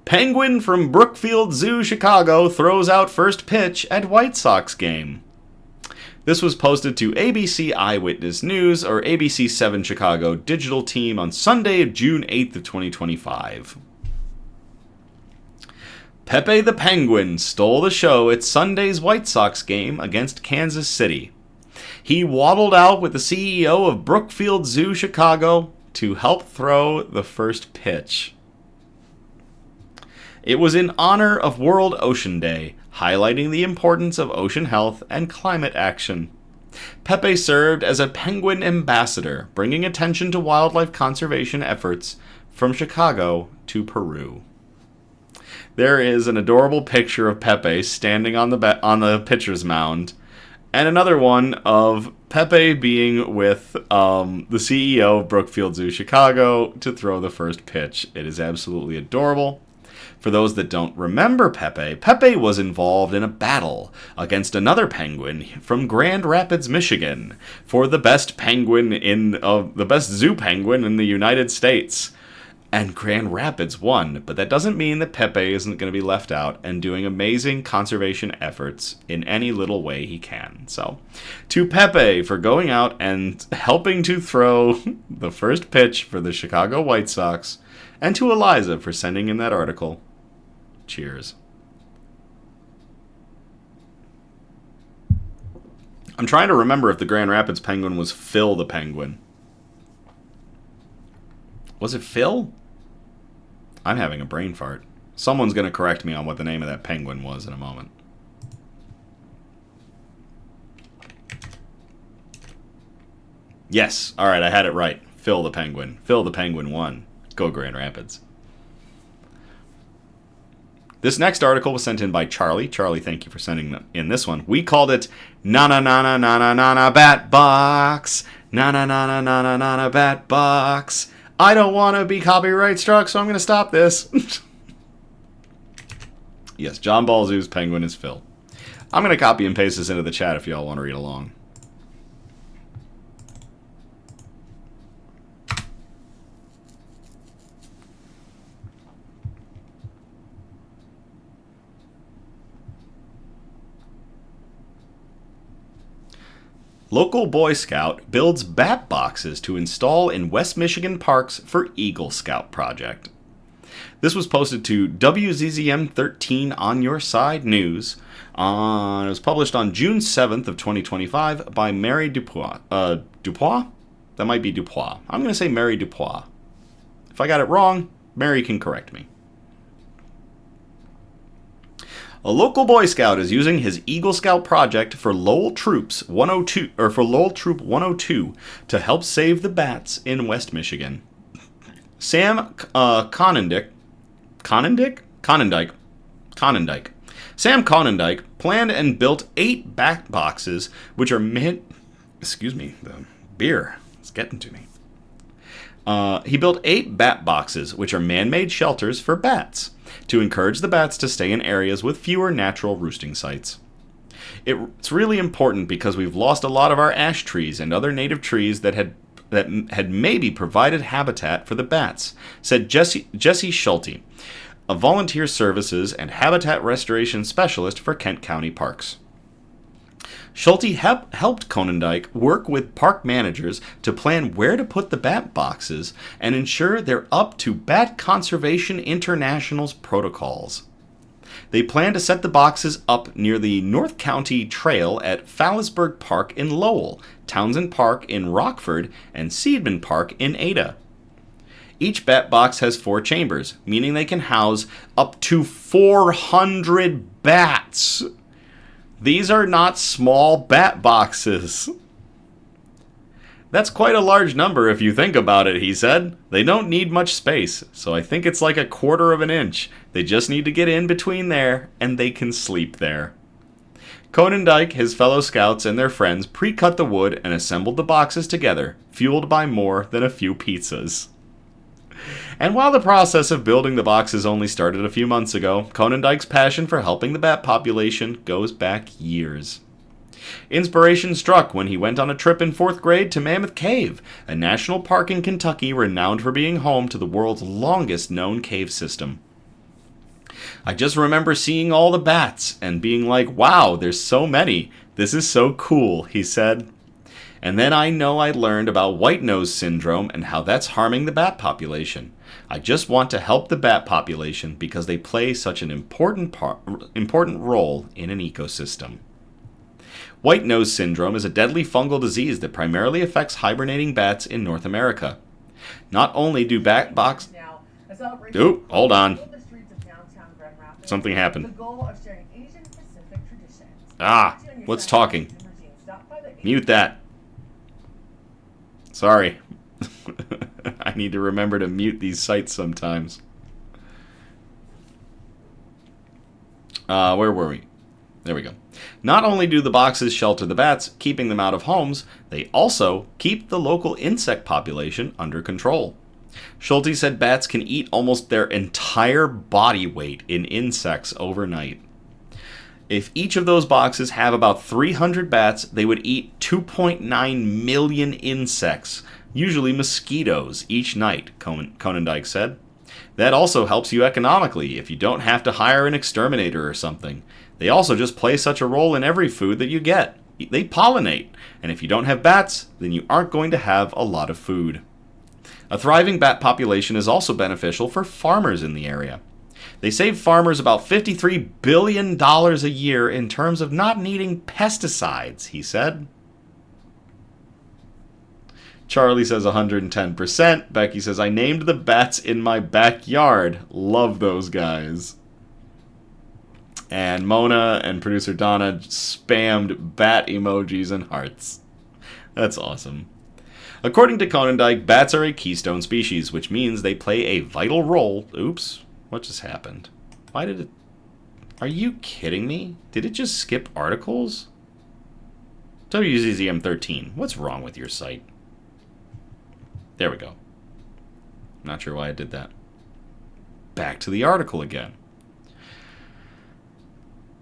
Penguin from Brookfield Zoo, Chicago, throws out first pitch at White Sox game. This was posted to ABC Eyewitness News, or ABC 7 Chicago digital team on Sunday, June 8th of 2025. Pepe the Penguin stole the show at Sunday's White Sox game against Kansas City. He waddled out with the CEO of Brookfield Zoo, Chicago, to help throw the first pitch. It was in honor of World Ocean Day, highlighting the importance of ocean health and climate action. Pepe served as a penguin ambassador, bringing attention to wildlife conservation efforts from Chicago to Peru. There is an adorable picture of Pepe standing on the pitcher's mound, and another one of Pepe being with the CEO of Brookfield Zoo Chicago to throw the first pitch. It is absolutely adorable. For those that don't remember Pepe, Pepe was involved in a battle against another penguin from Grand Rapids, Michigan, for the best the best zoo penguin in the United States. And Grand Rapids won, but that doesn't mean that Pepe isn't going to be left out and doing amazing conservation efforts in any little way he can. So, to Pepe for going out and helping to throw the first pitch for the Chicago White Sox, and to Eliza for sending in that article. Cheers. I'm trying to remember if the Grand Rapids penguin was Phil the penguin. Was it Phil? I'm having a brain fart. Someone's going to correct me on what the name of that penguin was in a moment. Yes. All right, I had it right. Phil the penguin. Phil the penguin won. Go Grand Rapids. This next article was sent in by Charlie. Charlie, thank you for sending in this one. We called it Na Na Na Na Na Na Na Na Bat Box. Na Na Na Na Na Na Na Na Bat Box. I don't want to be copyright struck, so I'm going to stop this. Yes, John Ball Zoo's penguin is Phil. I'm going to copy and paste this into the chat if y'all want to read along. Local Boy Scout builds bat boxes to install in West Michigan parks for Eagle Scout project. This was posted to WZZM 13 On Your Side News. It was published on June 7th of 2025 by Mary Dupois. Dupois? That might be Dupois. I'm going to say Mary Dupois. If I got it wrong, Mary can correct me. A local Boy Scout is using his Eagle Scout project for Lowell Troop 102 to help save the bats in West Michigan. Sam Conendike Sam Conendike planned and built 8 bat boxes, which are excuse me, the beer is getting to me. He built 8 bat boxes, which are man-made shelters for bats, to encourage the bats to stay in areas with fewer natural roosting sites. It's really important because we've lost a lot of our ash trees and other native trees that had maybe provided habitat for the bats, said Jesse Schulte, a volunteer services and habitat restoration specialist for Kent County Parks. Schulte helped Conendike work with park managers to plan where to put the bat boxes and ensure they're up to Bat Conservation International's protocols. They plan to set the boxes up near the North County Trail at Fallisburg Park in Lowell, Townsend Park in Rockford, and Seidman Park in Ada. Each bat box has 4 chambers, meaning they can house up to 400 bats. These are not small bat boxes. That's quite a large number if you think about it, he said. They don't need much space, so I think it's like a quarter of an inch. They just need to get in between there, and they can sleep there. Konendijk, his fellow scouts, and their friends pre-cut the wood and assembled the boxes together, fueled by more than a few pizzas. And while the process of building the boxes only started a few months ago, Konendijk's passion for helping the bat population goes back years. Inspiration struck when he went on a trip in 4th grade to Mammoth Cave, a national park in Kentucky renowned for being home to the world's longest known cave system. I just remember seeing all the bats and being like, wow, there's so many. This is so cool, he said. And then I know I learned about white nose syndrome and how that's harming the bat population. I just want to help the bat population because they play such an important role in an ecosystem. White nose syndrome is a deadly fungal disease that primarily affects hibernating bats in North America. Not only do bat box... Ooh, hold on. Something happened. What's talking? Mute that. Sorry. I need to remember to mute these sites sometimes. Where were we? There we go. Not only do the boxes shelter the bats, keeping them out of homes, they also keep the local insect population under control. Schulte said bats can eat almost their entire body weight in insects overnight. If each of those boxes have about 300 bats, they would eat 2.9 million insects, usually mosquitoes, each night, Konendijk said. That also helps you economically if you don't have to hire an exterminator or something. They also just play such a role in every food that you get. They pollinate, and if you don't have bats, then you aren't going to have a lot of food. A thriving bat population is also beneficial for farmers in the area. They save farmers about $53 billion a year in terms of not needing pesticides, he said. Charlie says 110%. Becky says, I named the bats in my backyard. Love those guys. And Mona and Producer Donna spammed bat emojis and hearts. That's awesome. According to Konendijk, bats are a keystone species, which means they play a vital role. Oops, what just happened? Why did it... Are you kidding me? Did it just skip articles? WZZM13, what's wrong with your site? There we go. Not sure why I did that. Back to the article again.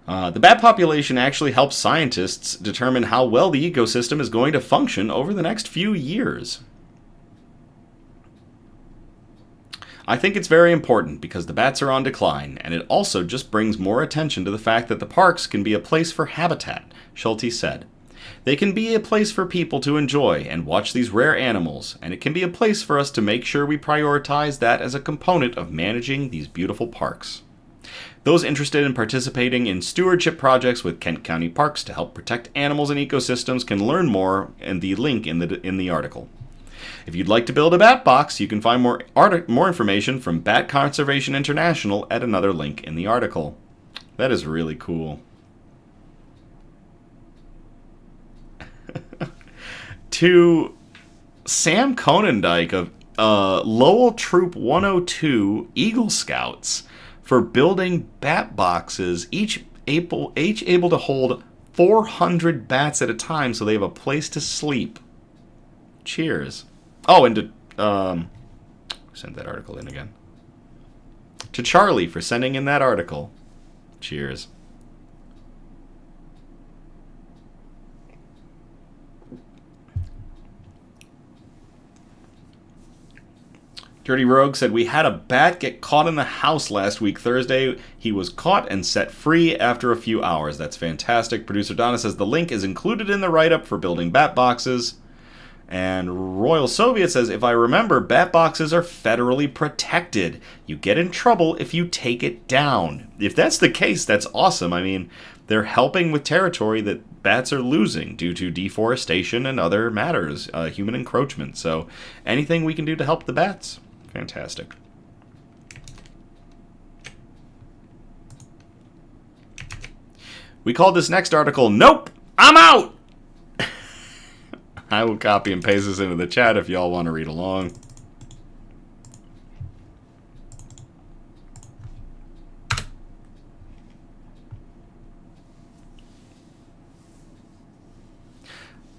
The bat population actually helps scientists determine how well the ecosystem is going to function over the next few years. I think it's very important because the bats are on decline, and it also just brings more attention to the fact that the parks can be a place for habitat, Schulte said. They can be a place for people to enjoy and watch these rare animals, and it can be a place for us to make sure we prioritize that as a component of managing these beautiful parks. Those interested in participating in stewardship projects with Kent County Parks to help protect animals and ecosystems can learn more in the link in the article. If you'd like to build a bat box, you can find more information from Bat Conservation International at another link in the article. That is really cool. To Sam Konendijk of Lowell Troop 102 Eagle Scouts for building bat boxes, each able to hold 400 bats at a time so they have a place to sleep. Cheers. Oh, and to send that article in again. To Charlie for sending in that article. Cheers. Dirty Rogue said, we had a bat get caught in the house last week, Thursday. He was caught and set free after a few hours. That's fantastic. Producer Donna says, the link is included in the write-up for building bat boxes. And Royal Soviet says, if I remember, bat boxes are federally protected. You get in trouble if you take it down. If that's the case, that's awesome. I mean, they're helping with territory that bats are losing due to deforestation and other matters, human encroachment. So anything we can do to help the bats, fantastic. We called this next article, Nope, I'm Out! I will copy and paste this into the chat if y'all want to read along.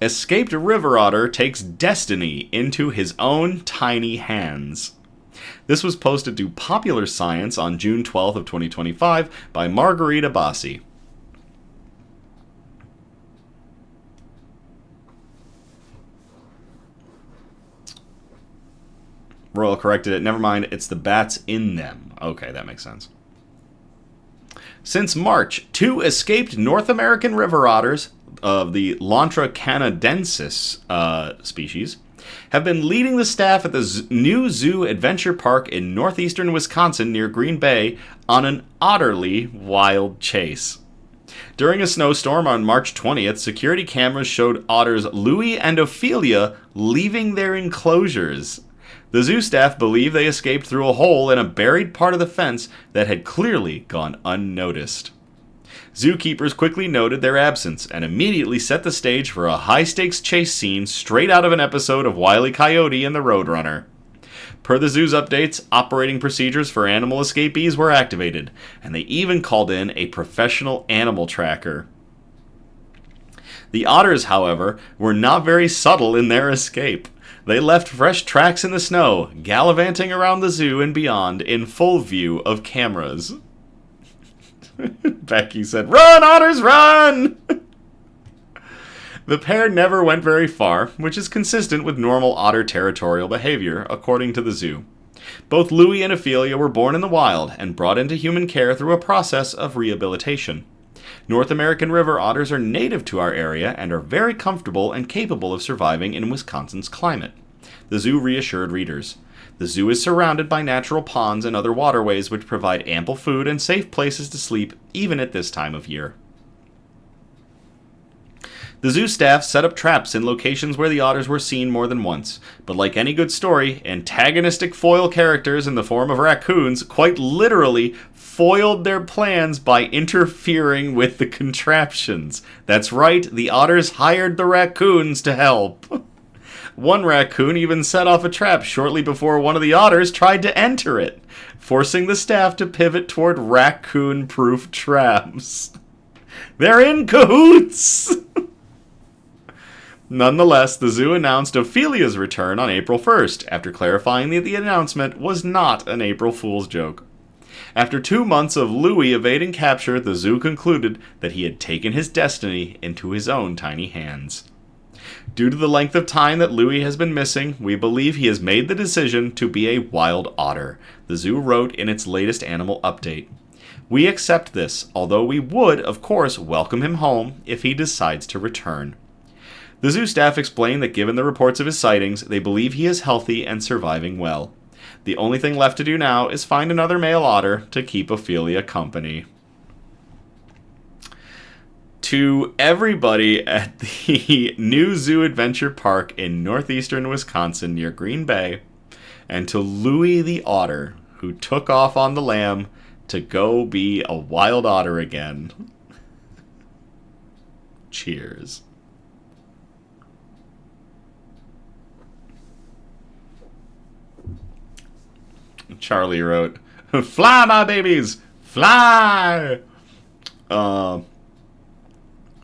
Escaped river otter takes destiny into his own tiny hands. This was posted to Popular Science on June 12th of 2025 by Margarita Bassi. Royal corrected it. Never mind, it's the bats in them. Okay, that makes sense. Since March, 2 escaped North American river otters of the Lontra canadensis species have been leading the staff at the new Zoo Adventure Park in northeastern Wisconsin near Green Bay on an utterly wild chase. During a snowstorm on March 20th, security cameras showed otters Louie and Ophelia leaving their enclosures. The zoo staff believe they escaped through a hole in a buried part of the fence that had clearly gone unnoticed. Zookeepers quickly noted their absence and immediately set the stage for a high-stakes chase scene straight out of an episode of Wile E. Coyote and the Roadrunner. Per the zoo's updates, operating procedures for animal escapees were activated, and they even called in a professional animal tracker. The otters, however, were not very subtle in their escape. They left fresh tracks in the snow, gallivanting around the zoo and beyond in full view of cameras. Becky said, "Run, otters, run!" The pair never went very far, which is consistent with normal otter territorial behavior, according to the zoo. Both Louie and Ophelia were born in the wild and brought into human care through a process of rehabilitation. North American river otters are native to our area and are very comfortable and capable of surviving in Wisconsin's climate. The zoo reassured readers. The zoo is surrounded by natural ponds and other waterways which provide ample food and safe places to sleep even at this time of year. The zoo staff set up traps in locations where the otters were seen more than once, but like any good story, antagonistic foil characters in the form of raccoons quite literally foiled their plans by interfering with the contraptions. That's right, the otters hired the raccoons to help. One raccoon even set off a trap shortly before one of the otters tried to enter it, forcing the staff to pivot toward raccoon-proof traps. They're in cahoots! Nonetheless, the zoo announced Ophelia's return on April 1st, after clarifying that the announcement was not an April Fool's joke. After 2 months of Louie evading capture, the zoo concluded that he had taken his destiny into his own tiny hands. Due to the length of time that Louie has been missing, we believe he has made the decision to be a wild otter, the zoo wrote in its latest animal update. We accept this, although we would, of course, welcome him home if he decides to return. The zoo staff explained that given the reports of his sightings, they believe he is healthy and surviving well. The only thing left to do now is find another male otter to keep Ophelia company. To everybody at the new Zoo Adventure Park in northeastern Wisconsin near Green Bay, and to Louie the otter, who took off on the lam to go be a wild otter again. Cheers. Charlie wrote, "Fly, my babies! Fly!"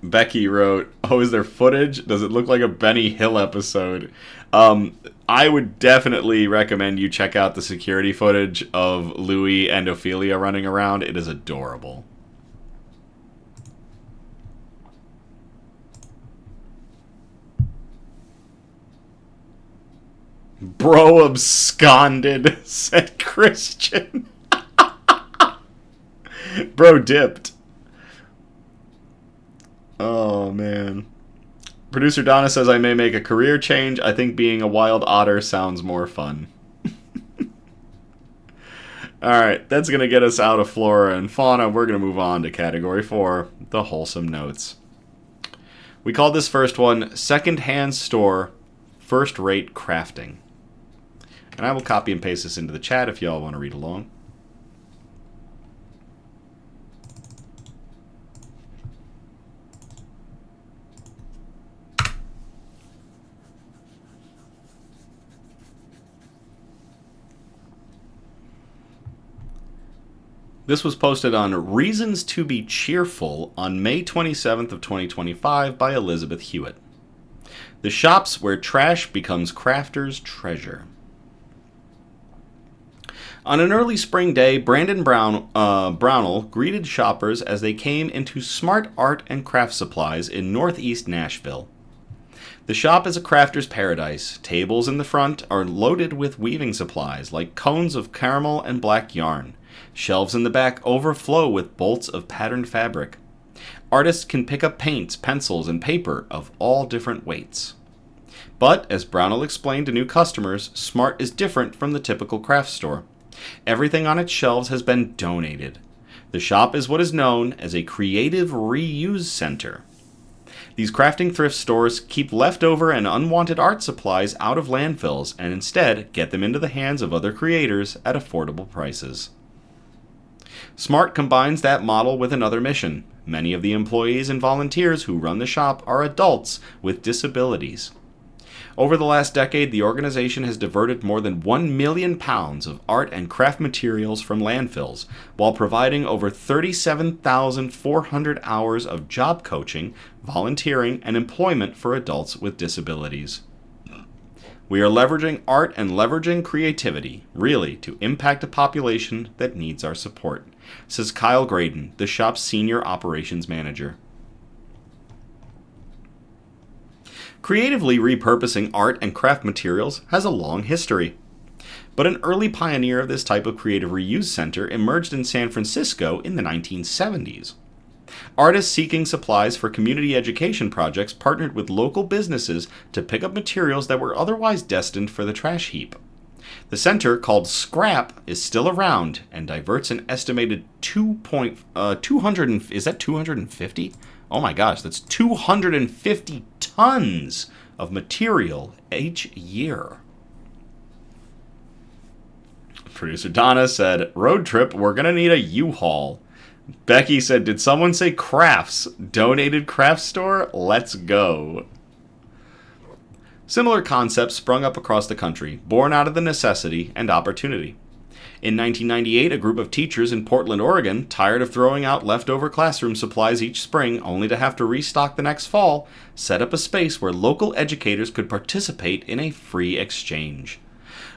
Becky wrote, "Oh, is there footage? Does it look like a Benny Hill episode?" I would definitely recommend you check out the security footage of Louie and Ophelia running around. It is adorable. Bro absconded, said Christian. Bro dipped. Oh, man. Producer Donna says I may make a career change. I think being a wild otter sounds more fun. Alright, that's going to get us out of flora and fauna. We're going to move on to category 4, the wholesome notes. We called this first one Secondhand Store First-Rate Crafting. And I will copy and paste this into the chat if y'all want to read along. This was posted on Reasons to be Cheerful on May 27th of 2025 by Elizabeth Hewitt. The shops where trash becomes crafters' treasure. On an early spring day, Brandon Brownell greeted shoppers as they came into Smart Art and Craft Supplies in northeast Nashville. The shop is a crafter's paradise. Tables in the front are loaded with weaving supplies like cones of caramel and black yarn. Shelves in the back overflow with bolts of patterned fabric. Artists can pick up paints, pencils, and paper of all different weights. But, as Brownell explained to new customers, Smart is different from the typical craft store. Everything on its shelves has been donated. The shop is what is known as a creative reuse center. These crafting thrift stores keep leftover and unwanted art supplies out of landfills and instead get them into the hands of other creators at affordable prices. Smart combines that model with another mission. Many of the employees and volunteers who run the shop are adults with disabilities. Over the last decade, the organization has diverted more than 1 million pounds of art and craft materials from landfills, while providing over 37,400 hours of job coaching, volunteering, and employment for adults with disabilities. We are leveraging art and leveraging creativity, really, to impact a population that needs our support, says Kyle Graydon, the shop's senior operations manager. Creatively repurposing art and craft materials has a long history. But an early pioneer of this type of creative reuse center emerged in San Francisco in the 1970s. Artists seeking supplies for community education projects partnered with local businesses to pick up materials that were otherwise destined for the trash heap. The center, called Scrap, is still around and diverts an estimated 250? Oh my gosh, that's 250 tons of material each year. Producer Donna said, road trip, we're going to need a U-Haul. Becky said, did someone say crafts? Donated craft store? Let's go. Similar concepts sprung up across the country, born out of the necessity and opportunity. In 1998, a group of teachers in Portland, Oregon, tired of throwing out leftover classroom supplies each spring only to have to restock the next fall, set up a space where local educators could participate in a free exchange.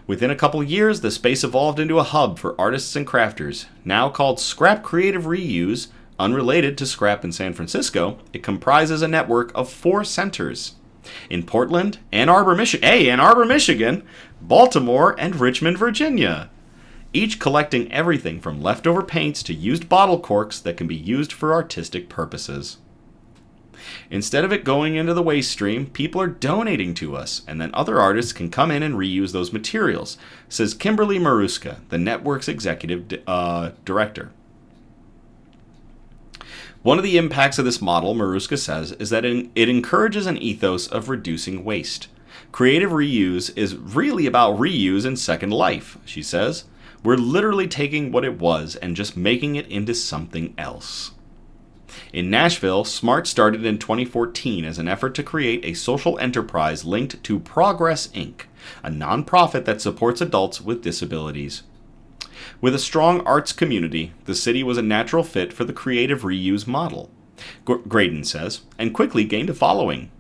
Within a couple years, the space evolved into a hub for artists and crafters. Now called Scrap Creative Reuse, unrelated to Scrap in San Francisco, it comprises a network of 4 centers. In Portland, Ann Arbor, Michigan, Baltimore, and Richmond, Virginia. Each collecting everything from leftover paints to used bottle corks that can be used for artistic purposes. Instead of it going into the waste stream, people are donating to us, and then other artists can come in and reuse those materials, says Kimberly Maruska, the network's executive director. One of the impacts of this model, Maruska says, is that it encourages an ethos of reducing waste. Creative reuse is really about reuse and second life, she says. We're literally taking what it was and just making it into something else. In Nashville, Smart started in 2014 as an effort to create a social enterprise linked to Progress Inc., a nonprofit that supports adults with disabilities. With a strong arts community, the city was a natural fit for the creative reuse model, Graydon says, and quickly gained a following.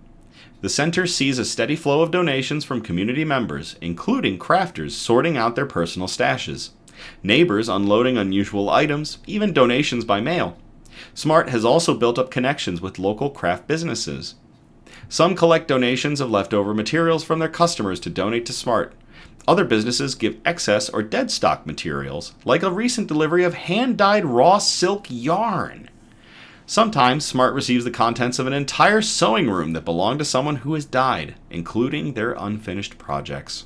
The center sees a steady flow of donations from community members, including crafters sorting out their personal stashes, neighbors unloading unusual items, even donations by mail. Smart has also built up connections with local craft businesses. Some collect donations of leftover materials from their customers to donate to Smart. Other businesses give excess or dead stock materials, like a recent delivery of hand-dyed raw silk yarn. Sometimes Smart receives the contents of an entire sewing room that belonged to someone who has died, including their unfinished projects.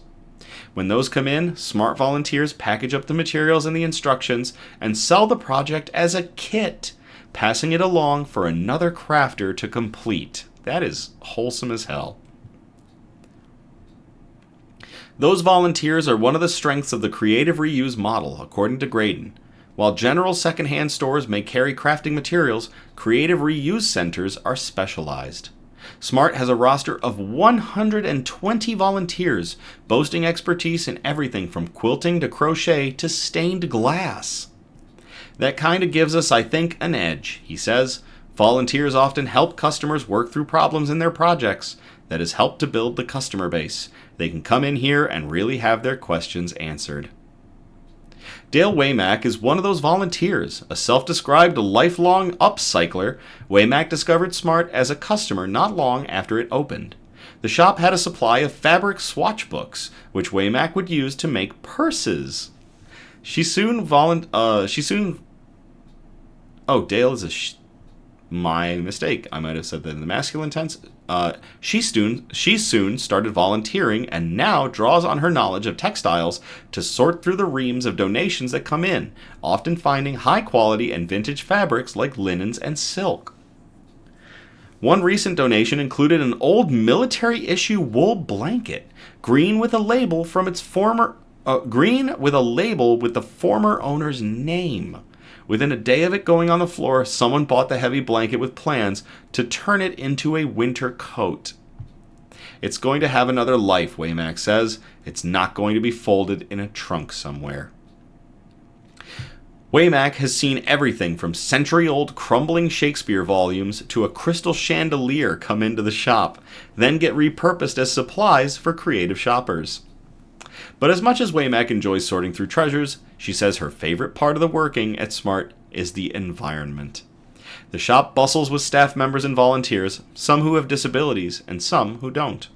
When those come in, Smart volunteers package up the materials and the instructions and sell the project as a kit, passing it along for another crafter to complete. That is wholesome as hell. Those volunteers are one of the strengths of the creative reuse model, according to Graydon. While general secondhand stores may carry crafting materials, creative reuse centers are specialized. Smart has a roster of 120 volunteers, boasting expertise in everything from quilting to crochet to stained glass. That kind of gives us, I think, an edge, he says. Volunteers often help customers work through problems in their projects. That has helped to build the customer base. They can come in here and really have their questions answered. Dale Waymack is one of those volunteers. A self-described lifelong upcycler, Waymack discovered Smart as a customer not long after it opened. The shop had a supply of fabric swatch books, which Waymack would use to make purses. Dale is my mistake. I might have said that in the masculine tense. She soon started volunteering and now draws on her knowledge of textiles to sort through the reams of donations that come in, often finding high quality and vintage fabrics like linens and silk. One recent donation included an old military issue wool blanket, green with a label with the former owner's name. Within a day of it going on the floor, someone bought the heavy blanket with plans to turn it into a winter coat. It's going to have another life, Waymack says. It's not going to be folded in a trunk somewhere. Waymack has seen everything from century-old crumbling Shakespeare volumes to a crystal chandelier come into the shop, then get repurposed as supplies for creative shoppers. But as much as Waymack enjoys sorting through treasures, she says her favorite part of the working at Smart is the environment. The shop bustles with staff members and volunteers, some who have disabilities and some who don't.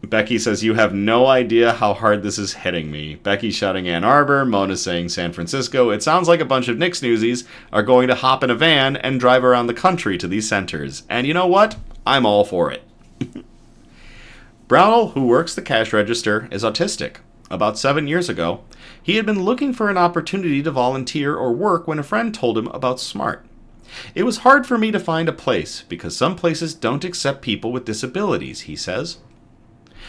Becky says, you have no idea how hard this is hitting me. Becky shouting Ann Arbor, Mona saying San Francisco. It sounds like a bunch of Nick's newsies are going to hop in a van and drive around the country to these centers. And you know what? I'm all for it. Brownell, who works the cash register, is autistic. About 7 years ago, he had been looking for an opportunity to volunteer or work when a friend told him about Smart. It was hard for me to find a place because some places don't accept people with disabilities, he says.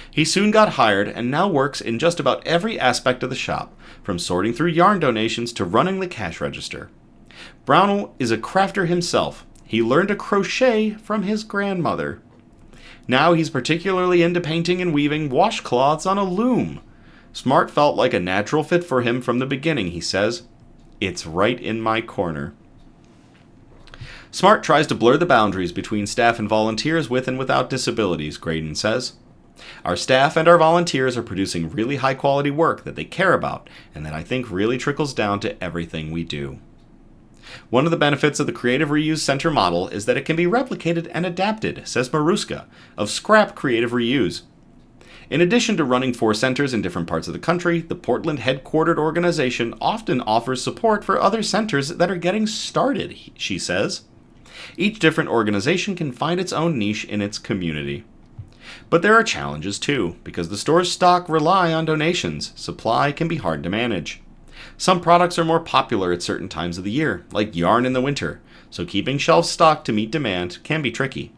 He soon got hired and now works in just about every aspect of the shop, from sorting through yarn donations to running the cash register. Brownell is a crafter himself. He learned to crochet from his grandmother. Now he's particularly into painting and weaving washcloths on a loom. Smart felt like a natural fit for him from the beginning, he says. It's right in my corner. Smart tries to blur the boundaries between staff and volunteers with and without disabilities, Graydon says. Our staff and our volunteers are producing really high-quality work that they care about, and that I think really trickles down to everything we do. One of the benefits of the Creative Reuse Center model is that it can be replicated and adapted, says Maruska, of Scrap Creative Reuse. In addition to running 4 centers in different parts of the country, the Portland headquartered organization often offers support for other centers that are getting started, she says. Each different organization can find its own niche in its community. But there are challenges too, because the store's stock rely on donations. Supply can be hard to manage. Some products are more popular at certain times of the year, like yarn in the winter, so keeping shelves stocked to meet demand can be tricky.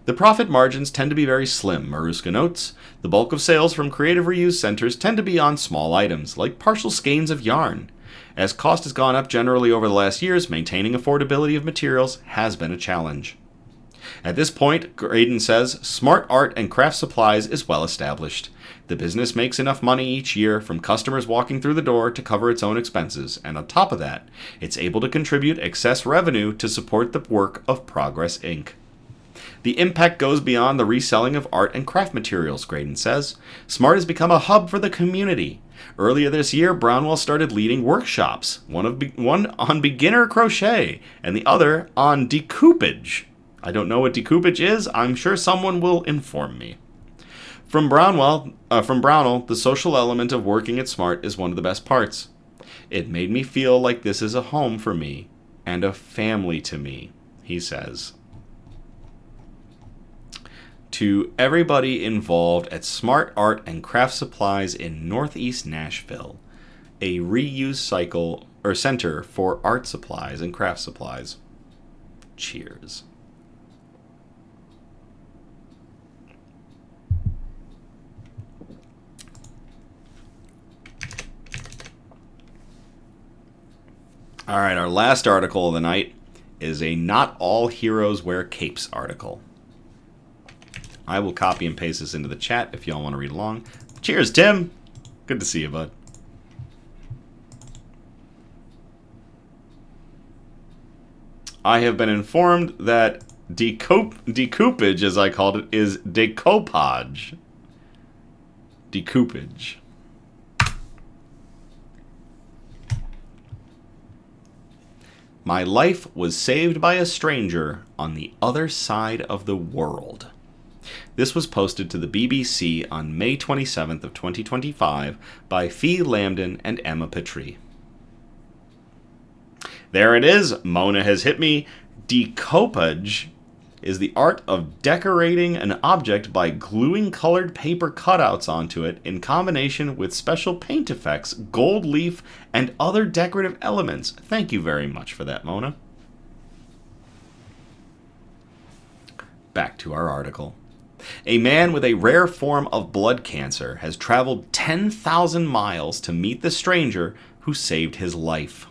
The profit margins tend to be very slim, Maruska notes. The bulk of sales from creative reuse centers tend to be on small items, like partial skeins of yarn. As cost has gone up generally over the last years, maintaining affordability of materials has been a challenge. At this point, Graydon says, Smart Art and Craft Supplies is well established. The business makes enough money each year from customers walking through the door to cover its own expenses, and on top of that, it's able to contribute excess revenue to support the work of Progress Inc. The impact goes beyond the reselling of art and craft materials, Graydon says. Smart has become a hub for the community. Earlier this year, Brownwell started leading workshops, one on beginner crochet and the other on decoupage. I don't know what decoupage is. I'm sure someone will inform me. From Brownell, the social element of working at Smart is one of the best parts. It made me feel like this is a home for me and a family to me, he says. To everybody involved at Smart Art and Craft Supplies in Northeast Nashville, a reuse cycle or center for art supplies and craft supplies. Cheers. All right, our last article of the night is a Not All Heroes Wear Capes article. I will copy and paste this into the chat if y'all want to read along. Cheers, Tim. Good to see you, bud. I have been informed that decoupage, as I called it, is decoupage. Decoupage. My life was saved by a stranger on the other side of the world. This was posted to the BBC on May 27th of 2025 by Fee Lambden and Emma Petrie. There it is. Mona has hit me. Decoupage is the art of decorating an object by gluing colored paper cutouts onto it in combination with special paint effects, gold leaf, and other decorative elements. Thank you very much for that, Mona. Back to our article. A man with a rare form of blood cancer has traveled 10,000 miles to meet the stranger who saved his life.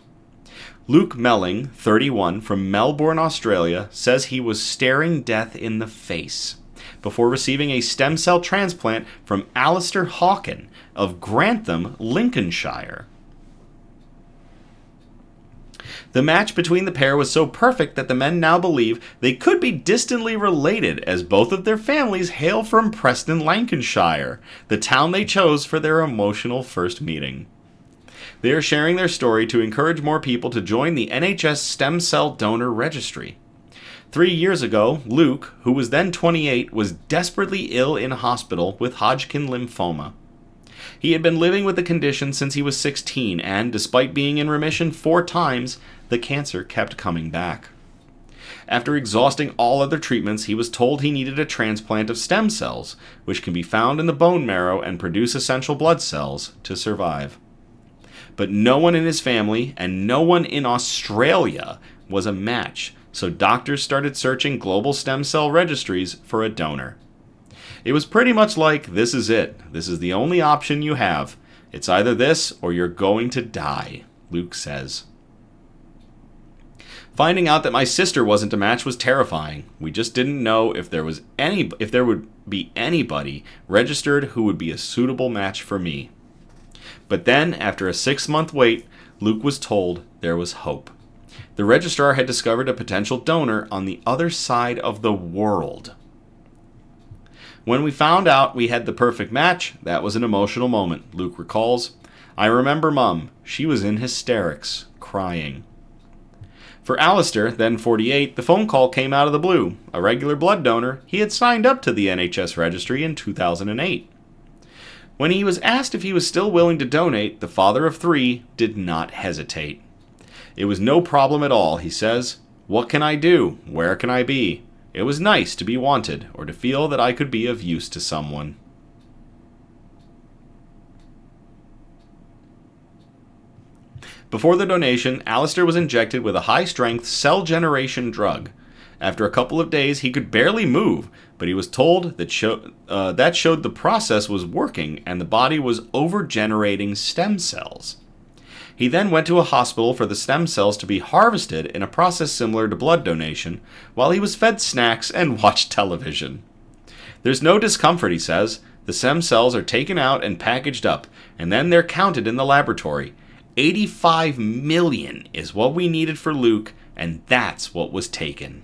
Luke Melling, 31, from Melbourne, Australia, says he was staring death in the face before receiving a stem cell transplant from Alistair Hawken of Grantham, Lincolnshire. The match between the pair was so perfect that the men now believe they could be distantly related, as both of their families hail from Preston, Lancashire, the town they chose for their emotional first meeting. They are sharing their story to encourage more people to join the NHS Stem Cell Donor Registry. 3 years ago, Luke, who was then 28, was desperately ill in hospital with Hodgkin lymphoma. He had been living with the condition since he was 16, and despite being in remission 4 times, the cancer kept coming back. After exhausting all other treatments, he was told he needed a transplant of stem cells, which can be found in the bone marrow and produce essential blood cells, to survive. But no one in his family and no one in Australia was a match, so doctors started searching global stem cell registries for a donor. It was pretty much like, this is it. This is the only option you have. It's either this or you're going to die, Luke says. Finding out that my sister wasn't a match was terrifying. We just didn't know if there would be anybody registered who would be a suitable match for me. But then, after a 6-month wait, Luke was told there was hope. The registrar had discovered a potential donor on the other side of the world. When we found out we had the perfect match, that was an emotional moment, Luke recalls. I remember Mum. She was in hysterics, crying. For Alistair, then 48, the phone call came out of the blue. A regular blood donor, he had signed up to the NHS registry in 2008. When he was asked if he was still willing to donate, the father of 3 did not hesitate. It was no problem at all, he says. What can I do? Where can I be? It was nice to be wanted, or to feel that I could be of use to someone. Before the donation, Alistair was injected with a high-strength cell generation drug. After a couple of days, he could barely move, but he was told that showed the process was working and the body was over-generating stem cells. He then went to a hospital for the stem cells to be harvested in a process similar to blood donation, while he was fed snacks and watched television. There's no discomfort, he says. The stem cells are taken out and packaged up, and then they're counted in the laboratory. 85 million is what we needed for Luke, and that's what was taken.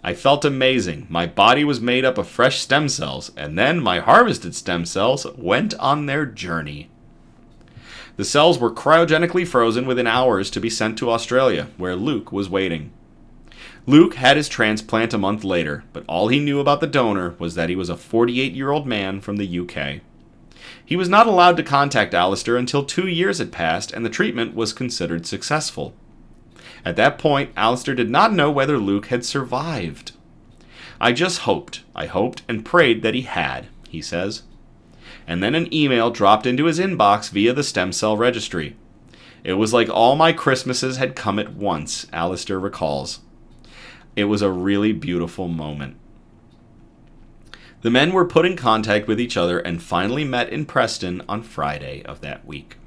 I felt amazing. My body was made up of fresh stem cells, and then my harvested stem cells went on their journey. The cells were cryogenically frozen within hours to be sent to Australia, where Luke was waiting. Luke had his transplant a month later, but all he knew about the donor was that he was a 48-year-old man from the UK. He was not allowed to contact Alistair until 2 years had passed and the treatment was considered successful. At that point, Alistair did not know whether Luke had survived. I hoped and prayed that he had, he says. And then an email dropped into his inbox via the stem cell registry. It was like all my Christmases had come at once, Alistair recalls. It was a really beautiful moment. The men were put in contact with each other and finally met in Preston on Friday of that week.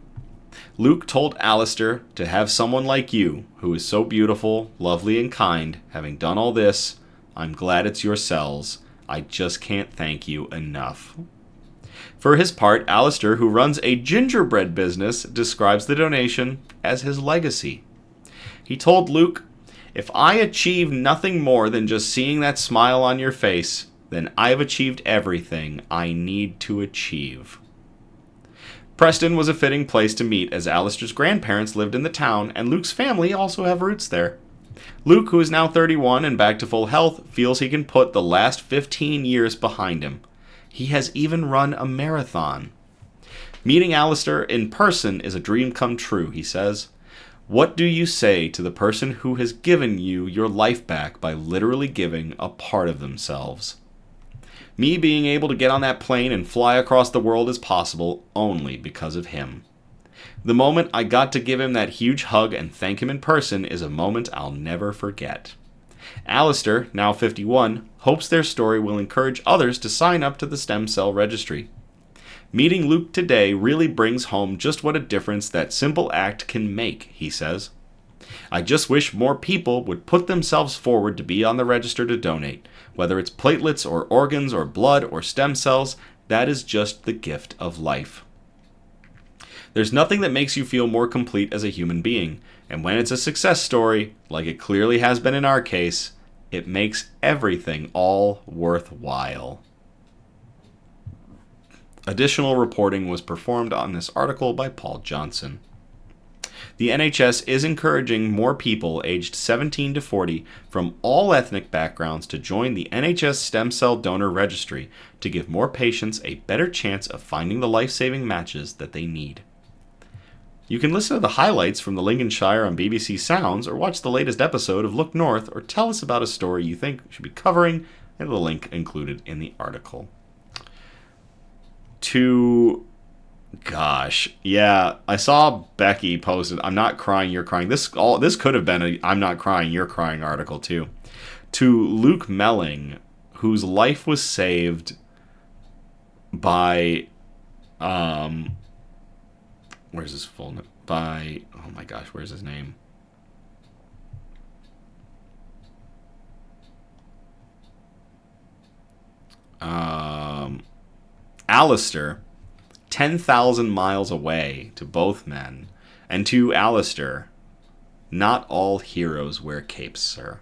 Luke told Alistair to have someone like you, who is so beautiful, lovely, and kind, having done all this, I'm glad it's your cells. I just can't thank you enough. For his part, Alistair, who runs a gingerbread business, describes the donation as his legacy. He told Luke, "If I achieve nothing more than just seeing that smile on your face, then I've achieved everything I need to achieve." Preston was a fitting place to meet as Alistair's grandparents lived in the town and Luke's family also have roots there. Luke, who is now 31 and back to full health, feels he can put the last 15 years behind him. He has even run a marathon. Meeting Alistair in person is a dream come true, he says. What do you say to the person who has given you your life back by literally giving a part of themselves? Me being able to get on that plane and fly across the world is possible only because of him. The moment I got to give him that huge hug and thank him in person is a moment I'll never forget. Alistair, now 51, hopes their story will encourage others to sign up to the stem cell registry. Meeting Luke today really brings home just what a difference that simple act can make, he says. I just wish more people would put themselves forward to be on the register to donate. Whether it's platelets or organs or blood or stem cells, that is just the gift of life. There's nothing that makes you feel more complete as a human being, and when it's a success story, like it clearly has been in our case, it makes everything all worthwhile. Additional reporting was performed on this article by Paul Johnson. The NHS is encouraging more people aged 17 to 40 from all ethnic backgrounds to join the NHS Stem Cell Donor Registry to give more patients a better chance of finding the life-saving matches that they need. You can listen to the highlights from the Lincolnshire on BBC Sounds or watch the latest episode of Look North or tell us about a story you think we should be covering and the link included in the article. Yeah, I saw Becky posted, I'm not crying, you're crying. This could have been a I'm not crying, you're crying article too. To Luke Melling, whose life was saved by, where's his full name? Oh my gosh, where's his name? Alistair, 10,000 miles away to both men, and to Alistair, not all heroes wear capes, sir.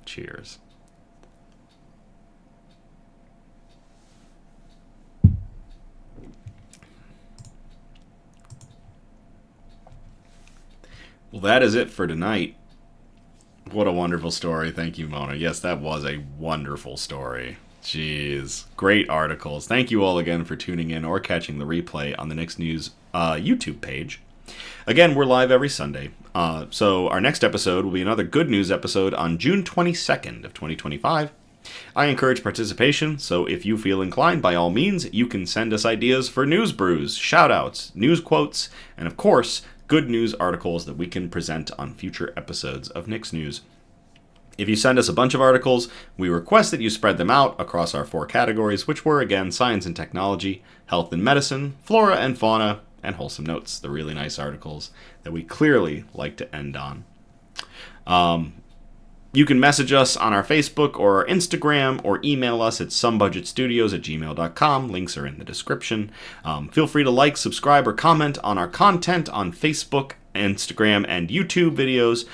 Cheers. Well, that is it for tonight. What a wonderful story. Thank you, Mona. Yes, that was a wonderful story. Jeez. Great articles. Thank you all again for tuning in or catching the replay on the Next News YouTube page. Again, we're live every Sunday. So our next episode will be another good news episode on June 22nd of 2025. I encourage participation, so if you feel inclined, by all means, you can send us ideas for news brews, shout-outs, news quotes, and of course, good news articles that we can present on future episodes of Nick's News. If you send us a bunch of articles, we request that you spread them out across our 4 categories, which were, again, science and technology, health and medicine, flora and fauna, and wholesome notes, the really nice articles that we clearly like to end on. You can message us on our Facebook or our Instagram or email us at somebudgetstudios@gmail.com. Links are in the description. Feel free to like, subscribe, or comment on our content on Facebook, Instagram, and YouTube videos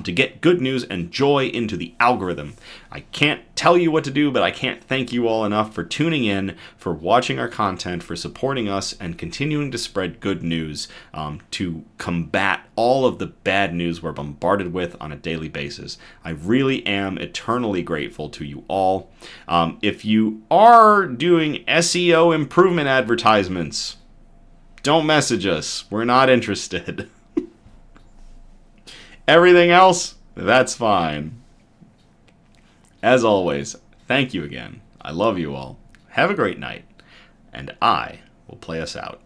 to get good news and joy into the algorithm. I can't tell you what to do, but I can't thank you all enough for tuning in, for watching our content, for supporting us, and continuing to spread good news to combat all of the bad news we're bombarded with on a daily basis. I really am eternally grateful to you all. If you are doing SEO improvement advertisements, don't message us. We're not interested. Everything else, that's fine. As always, thank you again. I love you all. Have a great night, and I will play us out.